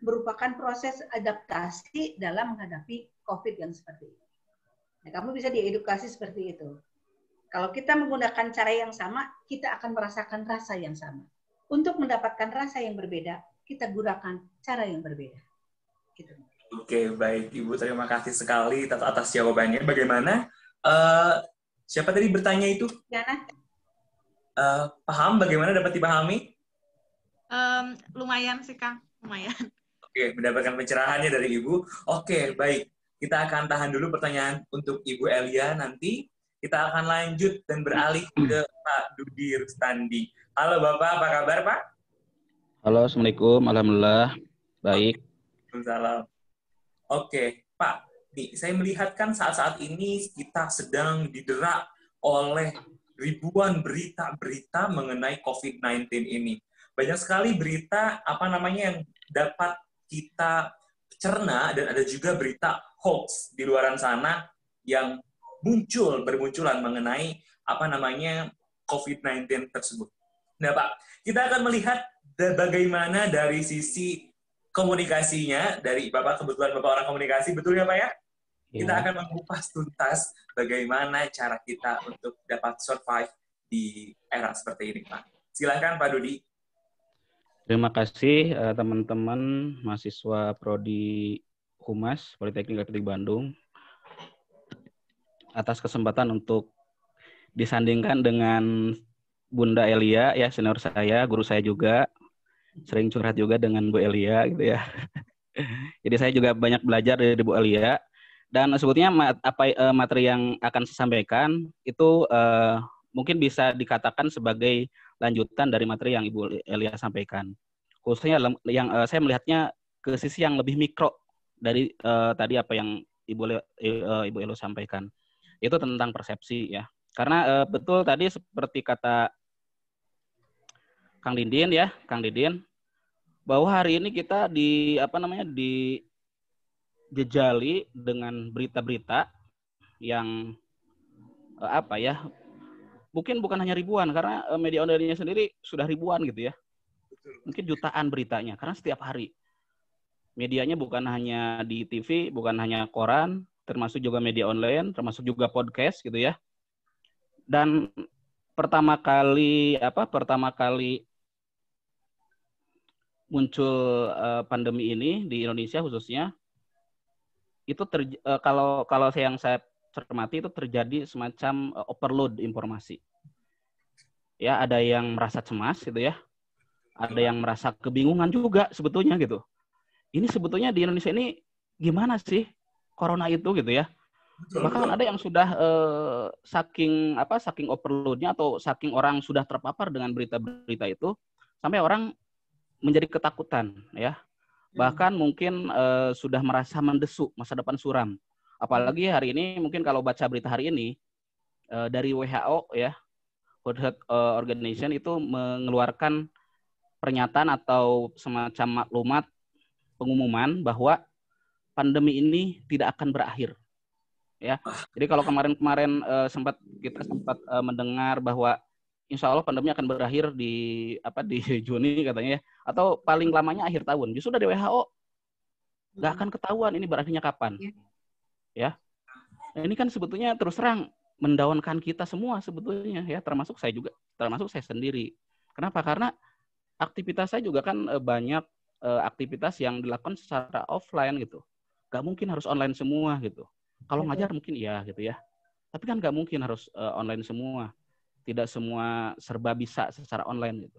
merupakan proses adaptasi dalam menghadapi COVID yang seperti ini. Nah, kamu bisa diedukasi seperti itu. Kalau kita menggunakan cara yang sama, kita akan merasakan rasa yang sama. Untuk mendapatkan rasa yang berbeda, kita gunakan cara yang berbeda. Gitu. Oke, baik Ibu. Terima kasih sekali atas jawabannya. Bagaimana? Siapa tadi bertanya itu? Yana? Paham? Bagaimana dapat dipahami? Lumayan sih, Kang. Lumayan. Oke, mendapatkan pencerahannya dari Ibu. Oke, baik. Kita akan tahan dulu pertanyaan untuk Ibu Elia. Nanti kita akan lanjut dan beralih ke Pak Dudi Rustandi. Halo Bapak, apa kabar Pak? Halo, Assalamualaikum. Alhamdulillah. Baik. Waalaikumsalam. Oke, Pak. Nih, saya melihat kan saat-saat ini kita sedang didera oleh ribuan berita-berita mengenai COVID-19 ini. Banyak sekali berita yang dapat kita cerna, dan ada juga berita hoax di luaran sana yang bermunculan mengenai COVID-19 tersebut. Nah, Pak, kita akan melihat bagaimana dari sisi komunikasinya, dari Bapak, kebetulan Bapak orang komunikasi, betul ya Pak ya? Kita akan mengupas tuntas bagaimana cara kita untuk dapat survive di era seperti ini, Pak. Silakan Pak Dudi. Terima kasih teman-teman mahasiswa Prodi Humas Politeknik Elektronik Bandung atas kesempatan untuk disandingkan dengan Bunda Elia, ya, senior saya, guru saya juga. Sering curhat juga dengan Bu Elia gitu ya. Jadi saya juga banyak belajar dari Bu Elia, dan sebetulnya materi yang akan saya sampaikan itu mungkin bisa dikatakan sebagai lanjutan dari materi yang Ibu Elia sampaikan. khususnya yang saya melihatnya ke sisi yang lebih mikro dari tadi apa yang Ibu Elo sampaikan. Itu tentang persepsi ya. Karena betul tadi seperti kata Kang Didin ya, Kang Didin, bahwa hari ini kita dijejali dengan berita-berita yang mungkin bukan hanya ribuan, karena media online-nya sendiri sudah ribuan gitu ya. Mungkin jutaan beritanya, karena setiap hari. Medianya bukan hanya di TV, bukan hanya koran, termasuk juga media online, termasuk juga podcast gitu ya. Dan pertama kali muncul pandemi ini di Indonesia khususnya, itu kalau yang saya cermati itu terjadi semacam overload informasi. Ya, ada yang merasa cemas gitu ya. Ada yang merasa kebingungan juga sebetulnya gitu. Ini sebetulnya di Indonesia ini gimana sih corona itu gitu ya. Bahkan ada yang sudah saking overloadnya atau saking orang sudah terpapar dengan berita-berita itu sampai orang menjadi ketakutan ya. Bahkan mungkin sudah merasa mendesu masa depan suram. Apalagi hari ini mungkin kalau baca berita hari ini dari WHO ya, World Health Organization itu mengeluarkan pernyataan atau semacam maklumat pengumuman bahwa pandemi ini tidak akan berakhir. Ya, jadi kalau kemarin kita sempat mendengar bahwa insya Allah pandemi akan berakhir di Juni katanya ya, atau paling lamanya akhir tahun. Justru dari WHO nggak akan ketahuan ini berakhirnya kapan. Ya, nah, ini kan sebetulnya terus terang mendaunkan kita semua sebetulnya ya, termasuk saya sendiri. Kenapa? Karena aktivitas saya juga kan banyak aktivitas yang dilakukan secara offline gitu. Gak mungkin harus online semua gitu. Kalau ngajar mungkin iya gitu ya. Tapi kan gak mungkin harus online semua. Tidak semua serba bisa secara online gitu.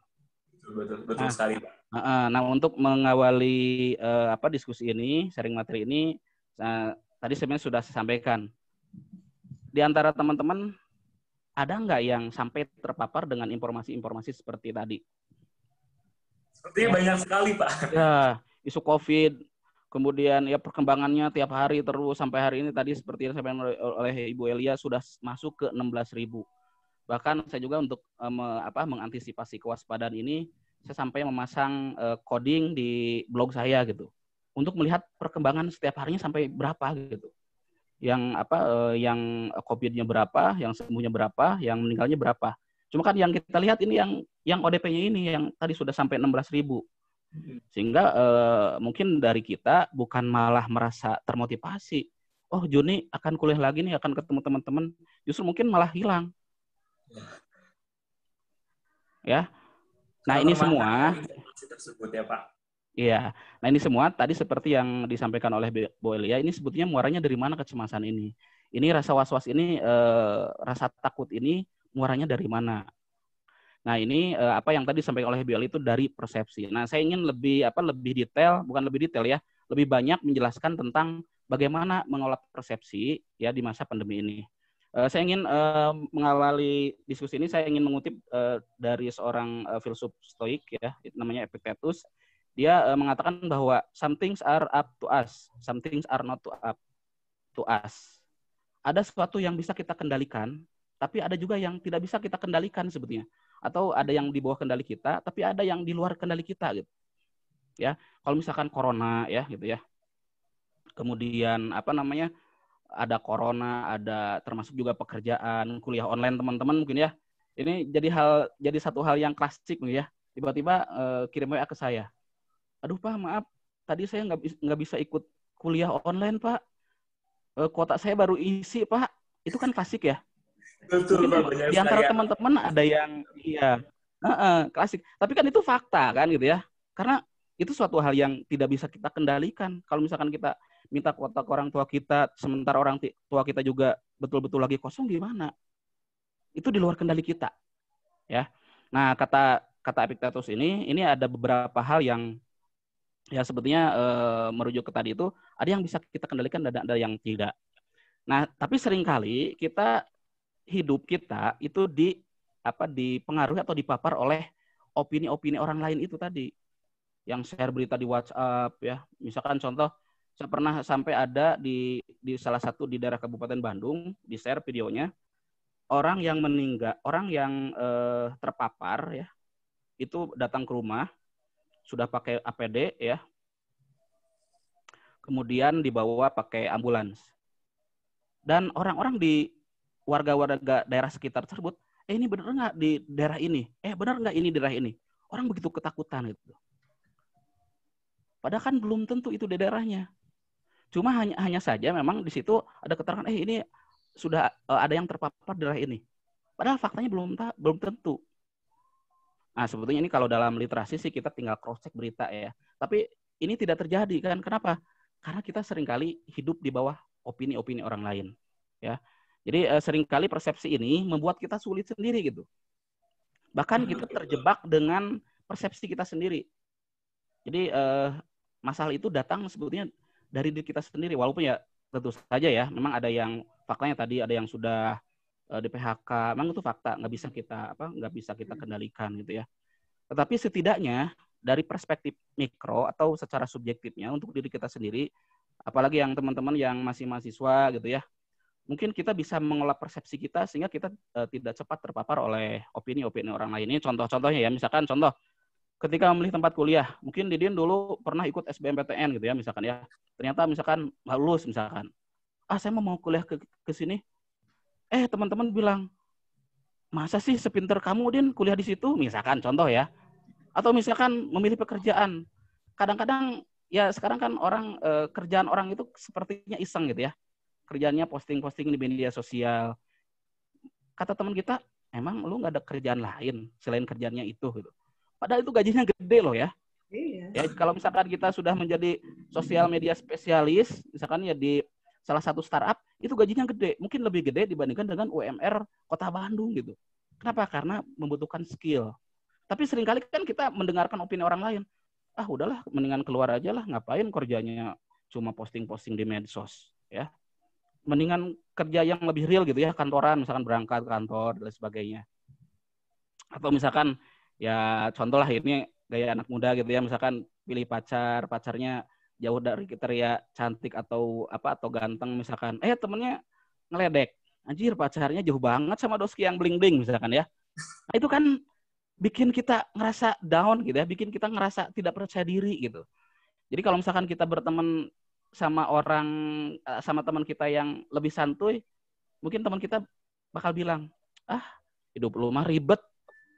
Betul sekali, Pak. Nah, untuk mengawali diskusi ini, sharing materi ini, tadi sebenarnya sudah saya sampaikan. Di antara teman-teman, ada nggak yang sampai terpapar dengan informasi-informasi seperti tadi? Sepertinya banyak sekali, Pak. Ya, isu COVID, kemudian ya perkembangannya tiap hari terus sampai hari ini tadi seperti yang disampaikan oleh Ibu Elia sudah masuk ke 16.000. Bahkan saya juga untuk mengantisipasi kewaspadaan ini, saya sampai memasang coding di blog saya gitu, untuk melihat perkembangan setiap harinya sampai berapa gitu. Yang COVID-nya berapa, yang sembuhnya berapa, yang meninggalnya berapa. Cuma kan yang kita lihat ini yang ODP-nya ini yang tadi sudah sampai 16.000. Sehingga mungkin dari kita bukan malah merasa termotivasi. Oh, Juni akan kuliah lagi nih, akan ketemu teman-teman. Justru mungkin malah hilang. Ya. Nah, ini semua tersebut ya, Pak. Iya. Nah, ini semua tadi seperti yang disampaikan oleh Bu Elia, ini sebetulnya muaranya dari mana kecemasan ini? Ini rasa was-was ini, rasa takut ini muaranya dari mana? Nah, ini apa yang tadi disampaikan oleh Bu Elia itu dari persepsi. Nah, saya ingin lebih detail, bukan lebih detail ya, lebih banyak menjelaskan tentang bagaimana mengolah persepsi ya di masa pandemi ini. Saya ingin mengawali diskusi ini, saya ingin mengutip dari seorang filsuf Stoik ya, namanya Epictetus. Dia mengatakan bahwa some things are up to us, some things are not up to us. Ada sesuatu yang bisa kita kendalikan, tapi ada juga yang tidak bisa kita kendalikan sebetulnya. Atau ada yang di bawah kendali kita, tapi ada yang di luar kendali kita gitu. Ya, kalau misalkan corona ya gitu ya. Kemudian ada corona, ada termasuk juga pekerjaan, kuliah online teman-teman mungkin ya. Ini jadi satu hal yang klasik mungkin ya. Tiba-tiba kirim WA ke saya. Aduh Pak, maaf, tadi saya nggak bisa ikut kuliah online Pak. Kuota saya baru isi Pak. Itu kan klasik ya. Betul, mungkin Pak, di antara teman-teman ada yang klasik. Tapi kan itu fakta kan gitu ya. Karena itu suatu hal yang tidak bisa kita kendalikan. Kalau misalkan kita minta kuota ke orang tua kita, sementara orang tua kita juga betul-betul lagi kosong, gimana? Itu di luar kendali kita. Ya. Nah, kata Epictetus ini ada beberapa hal yang ya sebetulnya merujuk ke tadi itu, ada yang bisa kita kendalikan dan ada yang tidak. Nah, tapi seringkali hidup kita itu dipengaruhi atau dipapar oleh opini-opini orang lain itu tadi. yang share berita di WhatsApp ya. Misalkan contoh, saya pernah sampai ada di salah satu di daerah Kabupaten Bandung, di share videonya, orang yang meninggal, orang yang terpapar ya, itu datang ke rumah, sudah pakai APD ya, kemudian dibawa pakai ambulans. Dan orang-orang di warga-warga daerah sekitar tersebut, ini benar nggak di daerah ini? Benar nggak ini di daerah ini? Orang begitu ketakutan gitu. Padahal kan belum tentu itu di daerahnya. Cuma hanya saja memang di situ ada keterangan, ini sudah ada yang terpapar di daerah ini. Padahal faktanya belum tentu. Nah, sebetulnya ini kalau dalam literasi sih kita tinggal cross-check berita ya. Tapi ini tidak terjadi kan? Kenapa? Karena kita seringkali hidup di bawah opini-opini orang lain. Ya. Jadi seringkali persepsi ini membuat kita sulit sendiri gitu. Bahkan kita terjebak dengan persepsi kita sendiri. Jadi masalah itu datang sebetulnya dari diri kita sendiri. Walaupun ya tentu saja ya, memang ada yang faktanya tadi ada yang sudah di PHK, memang itu fakta, nggak bisa kita kendalikan gitu ya. Tetapi setidaknya dari perspektif mikro atau secara subjektifnya untuk diri kita sendiri, apalagi yang teman-teman yang masih mahasiswa gitu ya, mungkin kita bisa mengolah persepsi kita sehingga kita tidak cepat terpapar oleh opini-opini orang lain. Ini contoh-contohnya ya, misalkan contoh ketika memilih tempat kuliah, mungkin Didin dulu pernah ikut SBMPTN gitu ya, misalkan ya. Ternyata misalkan nggak lulus misalkan. Saya mau kuliah ke sini. Teman-teman bilang, masa sih sepinter kamu Din kuliah di situ? Misalkan contoh ya. Atau misalkan memilih pekerjaan. Kadang-kadang ya sekarang kan orang kerjaan orang itu sepertinya iseng gitu ya. Kerjaannya posting-posting di media sosial. Kata teman kita, emang lu nggak ada kerjaan lain selain kerjaannya itu gitu. Padahal itu gajinya gede loh ya. Iya. Ya kalau misalkan kita sudah menjadi sosial media spesialis, misalkan ya di salah satu startup, itu gajinya gede. Mungkin lebih gede dibandingkan dengan UMR Kota Bandung gitu. Kenapa? Karena membutuhkan skill. Tapi seringkali kan kita mendengarkan opini orang lain. Udahlah, mendingan keluar aja lah. Ngapain kerjanya cuma posting-posting di medsos. Ya. Mendingan kerja yang lebih real gitu ya, kantoran, misalkan berangkat ke kantor, dan sebagainya. Atau misalkan, ya contoh lah ini gaya anak muda gitu ya, misalkan pilih pacarnya jauh dari kriteria cantik atau ganteng misalkan, temennya ngeledek, anjir pacarnya jauh banget sama doski yang bling-bling misalkan ya. Nah, itu kan bikin kita ngerasa down gitu ya, bikin kita ngerasa tidak percaya diri gitu. Jadi kalau misalkan kita berteman sama teman kita yang lebih santuy, mungkin teman kita bakal bilang, hidup lu mah ribet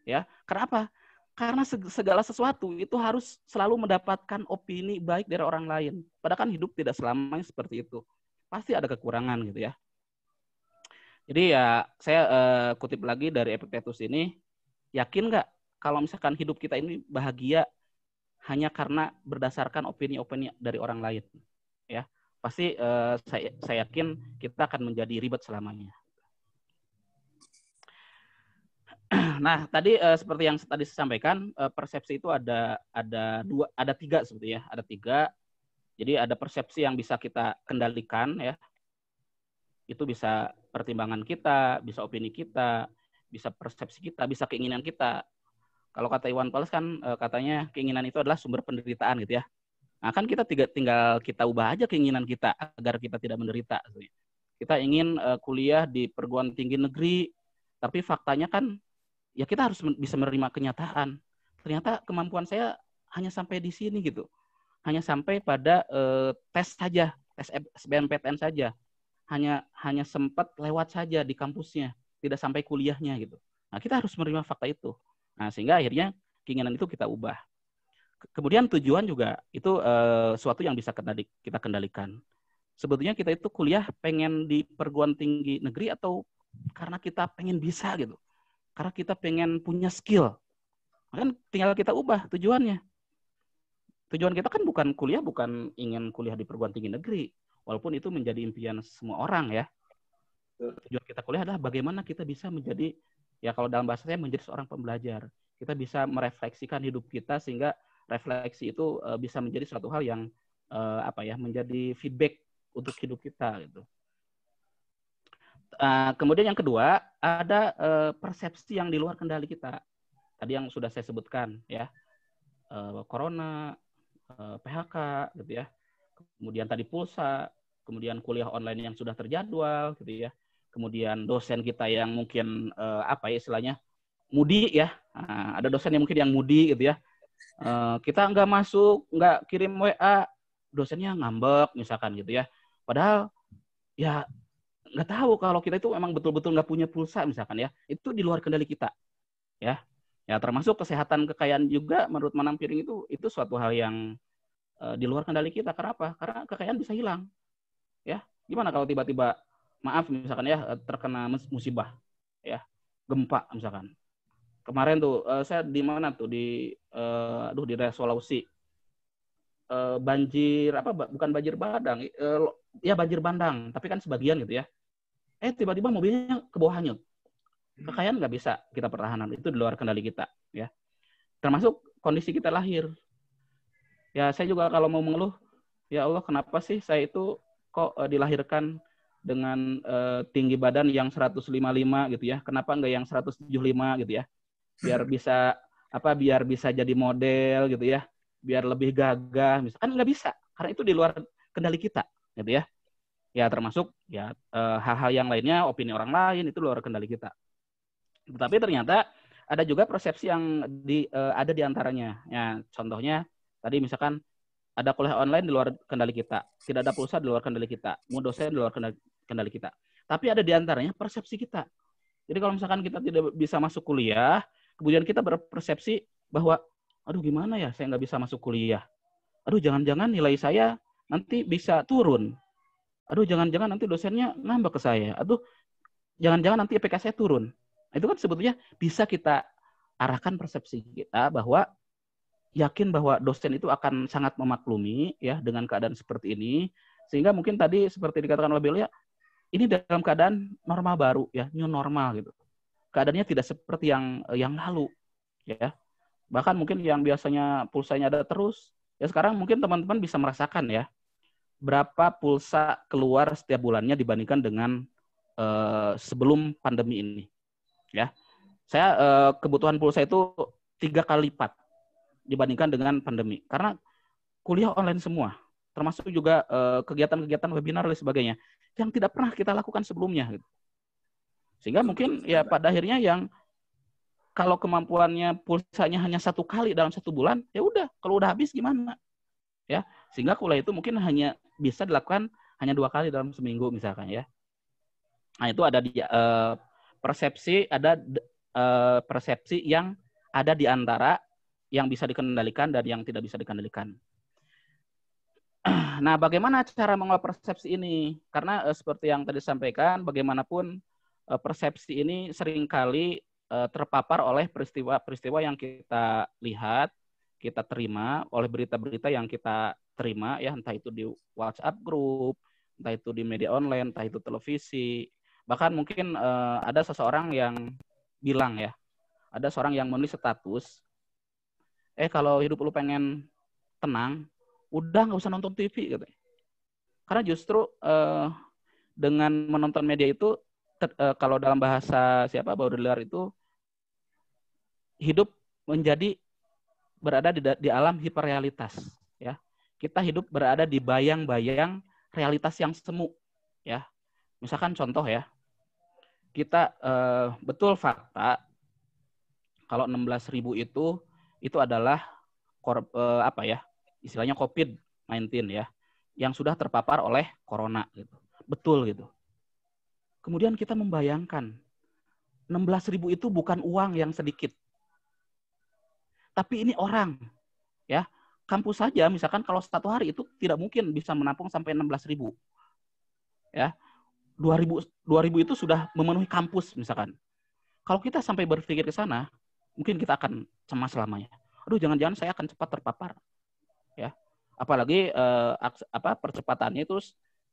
ya. Kenapa? Karena segala sesuatu itu harus selalu mendapatkan opini baik dari orang lain. Padahal kan hidup tidak selamanya seperti itu. Pasti ada kekurangan gitu ya. Jadi ya saya kutip lagi dari Epictetus ini, yakin nggak kalau misalkan hidup kita ini bahagia hanya karena berdasarkan opini-opini dari orang lain? Ya, pasti saya yakin kita akan menjadi ribet selamanya. Nah, tadi seperti yang tadi saya sampaikan, persepsi itu ada tiga sebetulnya, ada tiga. Jadi ada persepsi yang bisa kita kendalikan ya. Itu bisa pertimbangan kita, bisa opini kita, bisa persepsi kita, bisa keinginan kita. Kalau kata Iwan Fals kan katanya keinginan itu adalah sumber penderitaan gitu ya. Nah, kan kita tinggal kita ubah aja keinginan kita agar kita tidak menderita. Kita ingin kuliah di perguruan tinggi negeri, tapi faktanya kan ya kita harus bisa menerima kenyataan. Ternyata kemampuan saya hanya sampai di sini gitu. Hanya sampai pada tes saja, tes SBMPTN saja. Hanya sempat lewat saja di kampusnya, tidak sampai kuliahnya gitu. Nah, kita harus menerima fakta itu. Nah, sehingga akhirnya keinginan itu kita ubah. Kemudian tujuan juga itu suatu yang bisa kita kendalikan. Sebetulnya kita itu kuliah pengen di perguruan tinggi negeri atau karena kita pengen bisa gitu. Karena kita pengen punya skill. Kan tinggal kita ubah tujuannya. Tujuan kita kan bukan kuliah, bukan ingin kuliah di perguruan tinggi negeri. Walaupun itu menjadi impian semua orang ya. Tujuan kita kuliah adalah bagaimana kita bisa menjadi, ya kalau dalam bahasa saya menjadi seorang pembelajar. Kita bisa merefleksikan hidup kita sehingga refleksi itu bisa menjadi suatu hal yang menjadi feedback untuk hidup kita gitu. Kemudian yang kedua, ada persepsi yang di luar kendali kita. Tadi yang sudah saya sebutkan ya. corona, PHK gitu ya. Kemudian tadi pulsa, kemudian kuliah online yang sudah terjadwal gitu ya. Kemudian dosen kita yang mungkin istilahnya mudi ya. Nah, ada dosen yang mungkin yang mudi gitu ya. Kita nggak masuk, nggak kirim WA, dosennya ngambek misalkan gitu ya. Padahal ya nggak tahu kalau kita itu memang betul-betul nggak punya pulsa misalkan ya. Itu di luar kendali kita ya. Ya termasuk kesehatan kekayaan juga menurut Manang Piring itu suatu hal yang di luar kendali kita. Kenapa? Karena kekayaan bisa hilang. Ya, gimana kalau tiba-tiba maaf misalkan ya terkena musibah ya, gempa misalkan. Kemarin tuh saya di mana tuh di di daerah Sulawesi. Banjir bukan banjir bandang, ya banjir bandang, tapi kan sebagian gitu ya. Tiba-tiba mobilnya ke bawah hanyut. Kekayaan nggak bisa kita pertahanan, itu di luar kendali kita ya. Termasuk kondisi kita lahir. Ya saya juga kalau mau mengeluh, ya Allah kenapa sih saya itu kok dilahirkan dengan tinggi badan yang 155 gitu ya. Kenapa nggak yang 175 gitu ya. Biar bisa jadi model gitu ya. Biar lebih gagah, misalkan nggak bisa. Karena itu di luar kendali kita gitu ya. Ya termasuk ya hal-hal yang lainnya, opini orang lain itu luar kendali kita. Tetapi ternyata ada juga persepsi yang ada di antaranya. Ya, contohnya tadi misalkan ada kuliah online di luar kendali kita, tidak ada pulsa di luar kendali kita, mau dosen di luar kendali kita. Tapi ada di antaranya persepsi kita. Jadi kalau misalkan kita tidak bisa masuk kuliah, kemudian kita berpersepsi bahwa, aduh gimana ya saya nggak bisa masuk kuliah. Aduh jangan-jangan nilai saya nanti bisa turun. Aduh jangan-jangan nanti dosennya ngambek ke saya. Aduh jangan-jangan nanti IPK saya turun. Itu kan sebetulnya bisa kita arahkan persepsi kita bahwa yakin bahwa dosen itu akan sangat memaklumi ya dengan keadaan seperti ini, sehingga mungkin tadi seperti dikatakan oleh Belia, ini dalam keadaan normal baru ya, new normal gitu. Keadaannya tidak seperti yang lalu ya. Bahkan mungkin yang biasanya pulsanya ada terus, ya sekarang mungkin teman-teman bisa merasakan ya berapa pulsa keluar setiap bulannya dibandingkan dengan sebelum pandemi ini. Ya, saya kebutuhan pulsa itu 3 kali lipat dibandingkan dengan pandemi. Karena kuliah online semua, termasuk juga kegiatan-kegiatan webinar dan sebagainya, yang tidak pernah kita lakukan sebelumnya. Gitu. Sehingga mungkin ya pada akhirnya yang kalau kemampuannya pulsanya hanya 1 kali dalam 1 bulan, ya udah, kalau udah habis gimana? Ya, sehingga kuliah itu mungkin hanya bisa dilakukan hanya 2 kali dalam seminggu misalkan ya. Nah itu ada di persepsi yang ada di antara yang bisa dikendalikan dan yang tidak bisa dikendalikan. Nah, bagaimana cara mengolah persepsi ini? Karena seperti yang tadi disampaikan, bagaimanapun persepsi ini seringkali terpapar oleh peristiwa-peristiwa yang kita lihat, kita terima, oleh berita-berita yang kita terima, ya entah itu di WhatsApp group, entah itu di media online, entah itu televisi. Bahkan mungkin ada seseorang yang bilang ya, ada seorang yang menulis status, kalau hidup lu pengen tenang, udah nggak usah nonton TV gitu. Karena justru dengan menonton media itu, kalau dalam bahasa Baudrillard itu, hidup menjadi berada di alam hiperrealitas. Ya, kita hidup berada di bayang-bayang realitas yang semu. Ya, misalkan contoh ya, kita betul fakta kalau 16.000 itu adalah istilahnya COVID-19 ya, yang sudah terpapar oleh corona gitu. Betul gitu. Kemudian kita membayangkan 16.000 itu bukan uang yang sedikit. Tapi ini orang ya. Kampus saja misalkan kalau 1 hari itu tidak mungkin bisa menampung sampai 16.000. Ya. 2.000 itu sudah memenuhi kampus misalkan. Kalau kita sampai berpikir ke sana, mungkin kita akan cemas selamanya. Aduh, jangan-jangan saya akan cepat terpapar. Ya. Apalagi percepatannya itu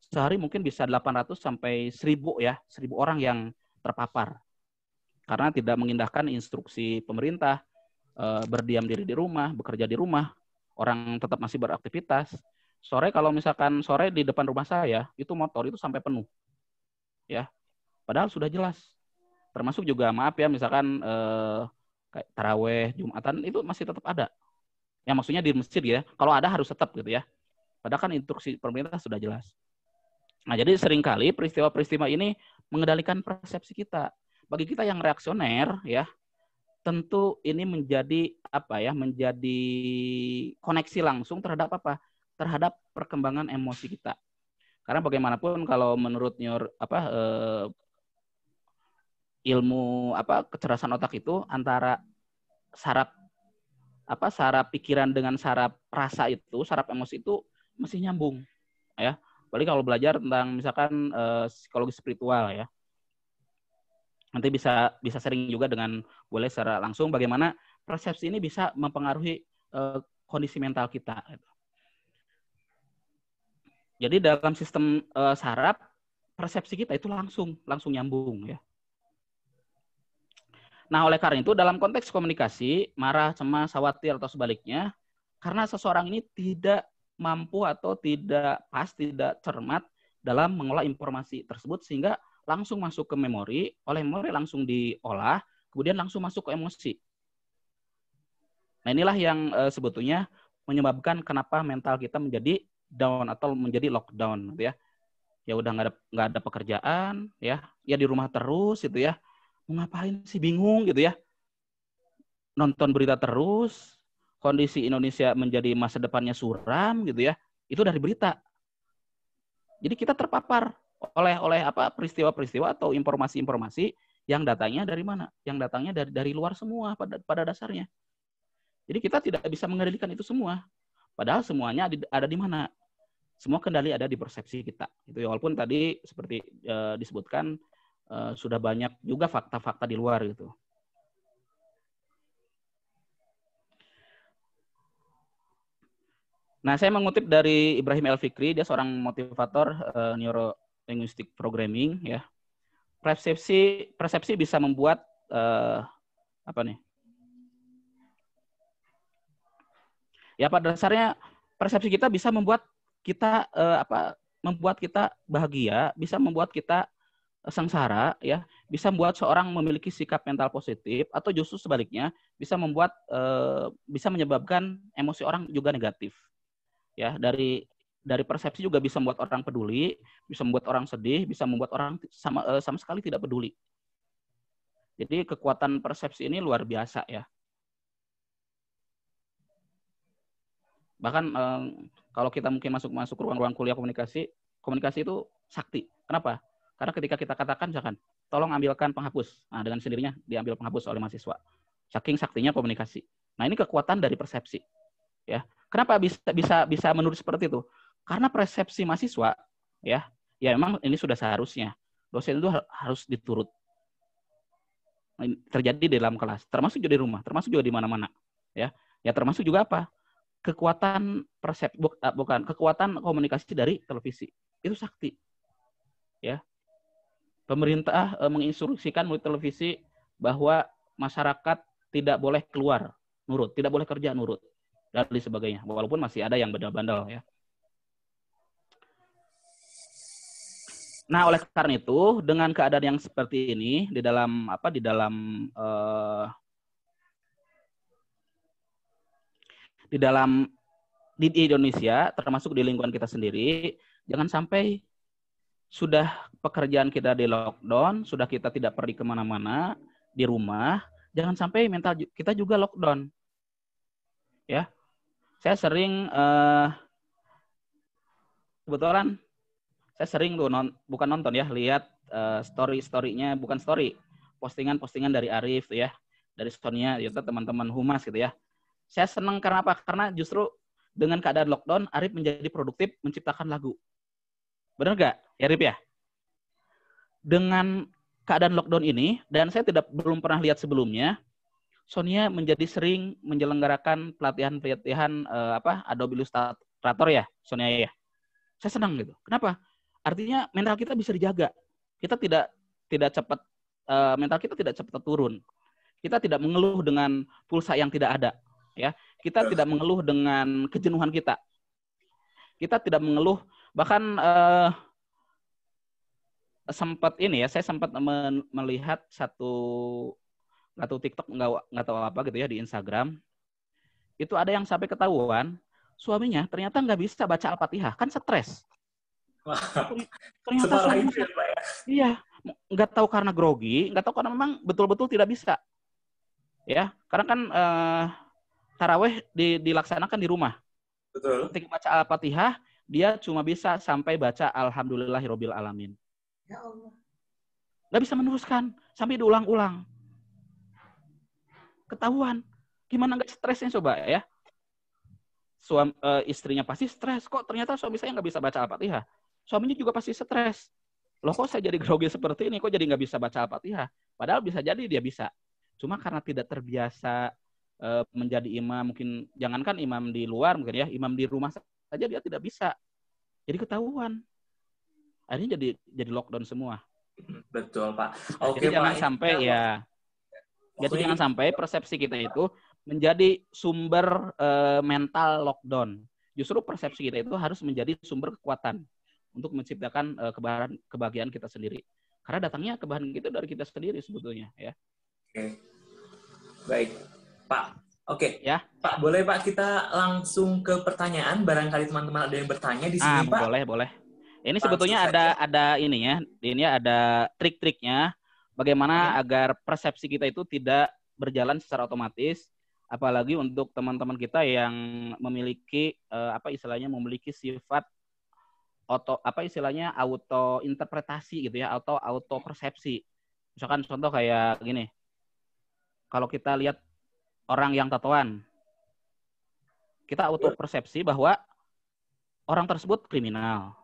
sehari mungkin bisa 800 sampai 1.000 ya, 1.000 orang yang terpapar. Karena tidak mengindahkan instruksi pemerintah, berdiam diri di rumah, bekerja di rumah, orang tetap masih beraktivitas. Sore kalau misalkan sore di depan rumah saya, itu motor itu sampai penuh. Ya, padahal sudah jelas. Termasuk juga maaf ya, misalkan kayak taraweh, Jumatan itu masih tetap ada. Ya maksudnya di masjid ya. Kalau ada harus tetap gitu ya. Padahal kan instruksi pemerintah sudah jelas. Nah, jadi seringkali peristiwa-peristiwa ini mengendalikan persepsi kita. Bagi kita yang reaksioner ya, tentu ini menjadi apa ya? Menjadi koneksi langsung terhadap apa? Terhadap perkembangan emosi kita. Karena bagaimanapun kalau menurut ilmu kecerdasan otak itu antara saraf pikiran dengan saraf rasa itu, saraf emosi itu mesti nyambung ya. Apalagi kalau belajar tentang misalkan psikologi spiritual ya. Nanti bisa sering juga dengan boleh secara langsung bagaimana persepsi ini bisa mempengaruhi kondisi mental kita. Jadi dalam sistem saraf persepsi kita itu langsung nyambung ya. Nah, oleh karena itu dalam konteks komunikasi, marah, cemas, khawatir atau sebaliknya, karena seseorang ini tidak mampu atau tidak cermat dalam mengolah informasi tersebut sehingga langsung masuk ke memori, oleh memori langsung diolah, kemudian langsung masuk ke emosi. Nah, inilah yang sebetulnya menyebabkan kenapa mental kita menjadi down atau menjadi lockdown gitu ya. Ya udah nggak ada pekerjaan ya di rumah terus gitu ya. Mau ngapain sih, bingung gitu ya. Nonton berita terus, kondisi Indonesia menjadi masa depannya suram gitu ya. Itu dari berita. Jadi kita terpapar oleh peristiwa-peristiwa atau informasi-informasi yang datangnya dari mana? Yang datangnya dari luar semua pada dasarnya. Jadi kita tidak bisa mengendalikan itu semua. Padahal semuanya ada di mana? Semua kendali ada di persepsi kita. Itu ya, walaupun tadi seperti disebutkan sudah banyak juga fakta-fakta di luar gitu. Nah, saya mengutip dari Ibrahim El-Fikri, dia seorang motivator neuro-linguistic programming ya. Persepsi bisa membuat Ya pada dasarnya persepsi kita bisa membuat kita bahagia, bisa membuat kita sengsara ya, bisa membuat seorang memiliki sikap mental positif atau justru sebaliknya bisa menyebabkan emosi orang juga negatif. Ya, dari persepsi juga bisa membuat orang peduli, bisa membuat orang sedih, bisa membuat orang sama sekali tidak peduli. Jadi kekuatan persepsi ini luar biasa ya. Bahkan kalau kita mungkin masuk ruang-ruang kuliah komunikasi itu sakti. Kenapa? Karena ketika kita katakan misalkan, tolong ambilkan penghapus. Nah, dengan sendirinya diambil penghapus oleh mahasiswa. Saking saktinya komunikasi. Nah, ini kekuatan dari persepsi. Ya. Kenapa bisa menurut seperti itu? Karena persepsi mahasiswa ya memang ini sudah seharusnya dosen itu harus diturut. Terjadi di dalam kelas, termasuk juga di rumah, termasuk juga di mana-mana. Ya termasuk juga apa? Kekuatan kekuatan komunikasi dari televisi. Itu sakti. Ya. Pemerintah menginstruksikan melalui televisi bahwa masyarakat tidak boleh keluar nurut, tidak boleh kerja nurut. Dan sebagainya, walaupun masih ada yang bandel-bandel ya. Nah, oleh karena itu, dengan keadaan yang seperti ini di Indonesia, termasuk di lingkungan kita sendiri, jangan sampai sudah pekerjaan kita di lockdown, sudah kita tidak pergi kemana-mana di rumah, jangan sampai mental kita juga lockdown. Ya. Saya sering kebetulan saya sering tuh bukan nonton ya, lihat story-storynya, bukan story, postingan dari Arif ya, dari Sonia, yaitu teman-teman humas gitu ya. Saya senang karena apa? Karena justru dengan keadaan lockdown, Arif menjadi produktif menciptakan lagu. Benar nggak, ya Arif ya? Dengan keadaan lockdown ini, dan saya belum pernah lihat sebelumnya, Sonia menjadi sering menyelenggarakan pelatihan Adobe Illustrator ya, Sonia ya. Saya senang gitu. Kenapa? Artinya mental kita bisa dijaga. Kita tidak cepat mental kita tidak cepat turun. Kita tidak mengeluh dengan pulsa yang tidak ada, ya. Kita tidak mengeluh dengan kejenuhan kita. Kita tidak mengeluh, bahkan saya sempat melihat satu TikTok nggak tahu apa gitu ya di Instagram. itu ada yang sampai ketahuan, suaminya ternyata nggak bisa baca Al-Fatihah, kan stres. Ternyata Separah suaminya, itu ya, Pak ya? iya, nggak tahu karena grogi, nggak tahu karena memang betul-betul tidak bisa. Ya, karena kan taraweh dilaksanakan di rumah. Betul. Ketika baca Al-Fatihah, dia cuma bisa sampai baca Alhamdulillahirabbil alamin. Ya Allah. Nggak bisa meneruskan sampai diulang-ulang. Ketahuan. Gimana nggak stresnya coba ya? Istrinya pasti stres. Kok ternyata suami saya nggak bisa baca Al-Fatihah? Suaminya juga pasti stres. Loh kok saya jadi grogi seperti ini? Kok jadi nggak bisa baca Al-Fatihah? Padahal bisa jadi dia bisa. Cuma karena tidak terbiasa menjadi imam, mungkin jangankan imam di luar, mungkin ya imam di rumah saja dia tidak bisa. Jadi ketahuan. Akhirnya jadi lockdown semua. Betul, Pak. Oke, Jadi jangan Pak. sampai ya. Jadi jangan sampai persepsi kita itu menjadi sumber mental lockdown. Justru persepsi kita itu harus menjadi sumber kekuatan untuk menciptakan kebahagiaan kita sendiri. Karena datangnya kebahagiaan kita dari kita sendiri sebetulnya, ya. Oke. Baik, Pak. Oke. Ya. Pak, boleh Pak kita langsung ke pertanyaan. Barangkali teman-teman ada yang bertanya di sini, Pak. Boleh. Ini sebetulnya ada ini ya. Ini ada trik-triknya bagaimana agar persepsi kita itu tidak berjalan secara otomatis, apalagi untuk teman-teman kita yang memiliki memiliki sifat auto interpretasi gitu ya, atau auto persepsi. Misalkan contoh kayak gini. Kalau kita lihat orang yang tatoan, kita auto persepsi bahwa orang tersebut kriminal.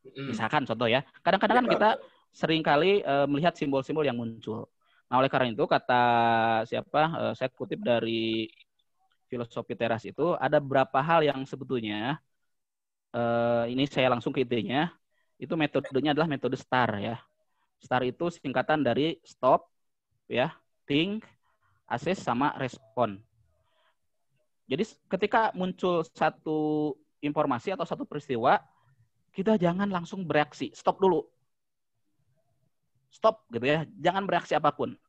Misalkan contoh ya. Kadang-kadang kan kita seringkali melihat simbol-simbol yang muncul. Nah, oleh karena itu kata saya kutip dari filosofi teras itu, ada beberapa hal yang sebetulnya ini saya langsung ke idenya, itu metodenya adalah metode STAR ya. STAR itu singkatan dari stop, ya, think, assess, sama respon. Jadi ketika muncul satu informasi atau satu peristiwa, kita jangan langsung bereaksi, stop dulu. Stop gitu ya, jangan bereaksi apapun.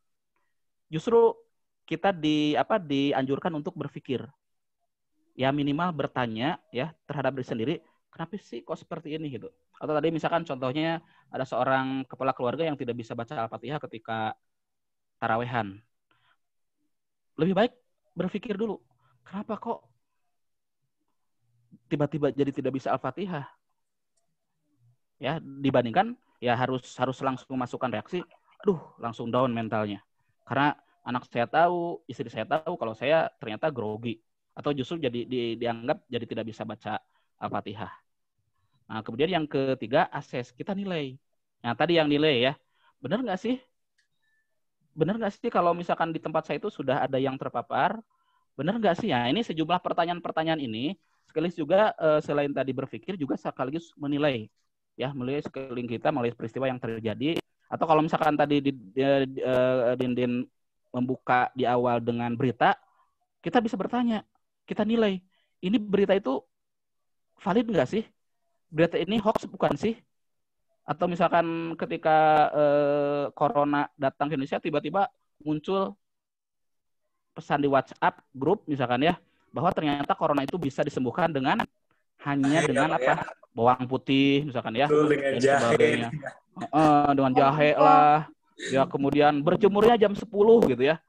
Justru kita dianjurkan untuk berpikir. Ya minimal bertanya ya terhadap diri sendiri, kenapa sih kok seperti ini gitu. Atau tadi misalkan contohnya ada seorang kepala keluarga yang tidak bisa baca Al-Fatihah ketika tarawehan. Lebih baik berpikir dulu, kenapa kok tiba-tiba jadi tidak bisa Al-Fatihah? Ya, dibandingkan ya harus langsung masukkan reaksi, aduh langsung down mentalnya. Karena anak saya tahu, istri saya tahu kalau saya ternyata grogi. Atau justru jadi dianggap jadi tidak bisa baca Al-Fatihah. Nah, kemudian yang ketiga, assess. Kita nilai. Nah, tadi yang nilai ya, benar nggak sih? Benar nggak sih kalau misalkan di tempat saya itu sudah ada yang terpapar? Benar nggak sih? Ya, ini sejumlah pertanyaan-pertanyaan ini, sekaligus juga selain tadi berpikir, juga sekaligus menilai. Ya, melihat sekeliling kita, melihat peristiwa yang terjadi. Atau kalau misalkan tadi Dindin membuka di awal dengan berita, kita bisa bertanya, kita nilai, ini berita itu valid nggak sih? Berita ini hoax bukan sih? Atau misalkan ketika corona datang ke Indonesia, tiba-tiba muncul pesan di WhatsApp grup misalkan ya, bahwa ternyata corona itu bisa disembuhkan dengan dengan bawang putih misalkan ya, dengan dan jahe, sebagainya. Dengan jahe lah. Ya kemudian berjemurnya jam 10 gitu ya.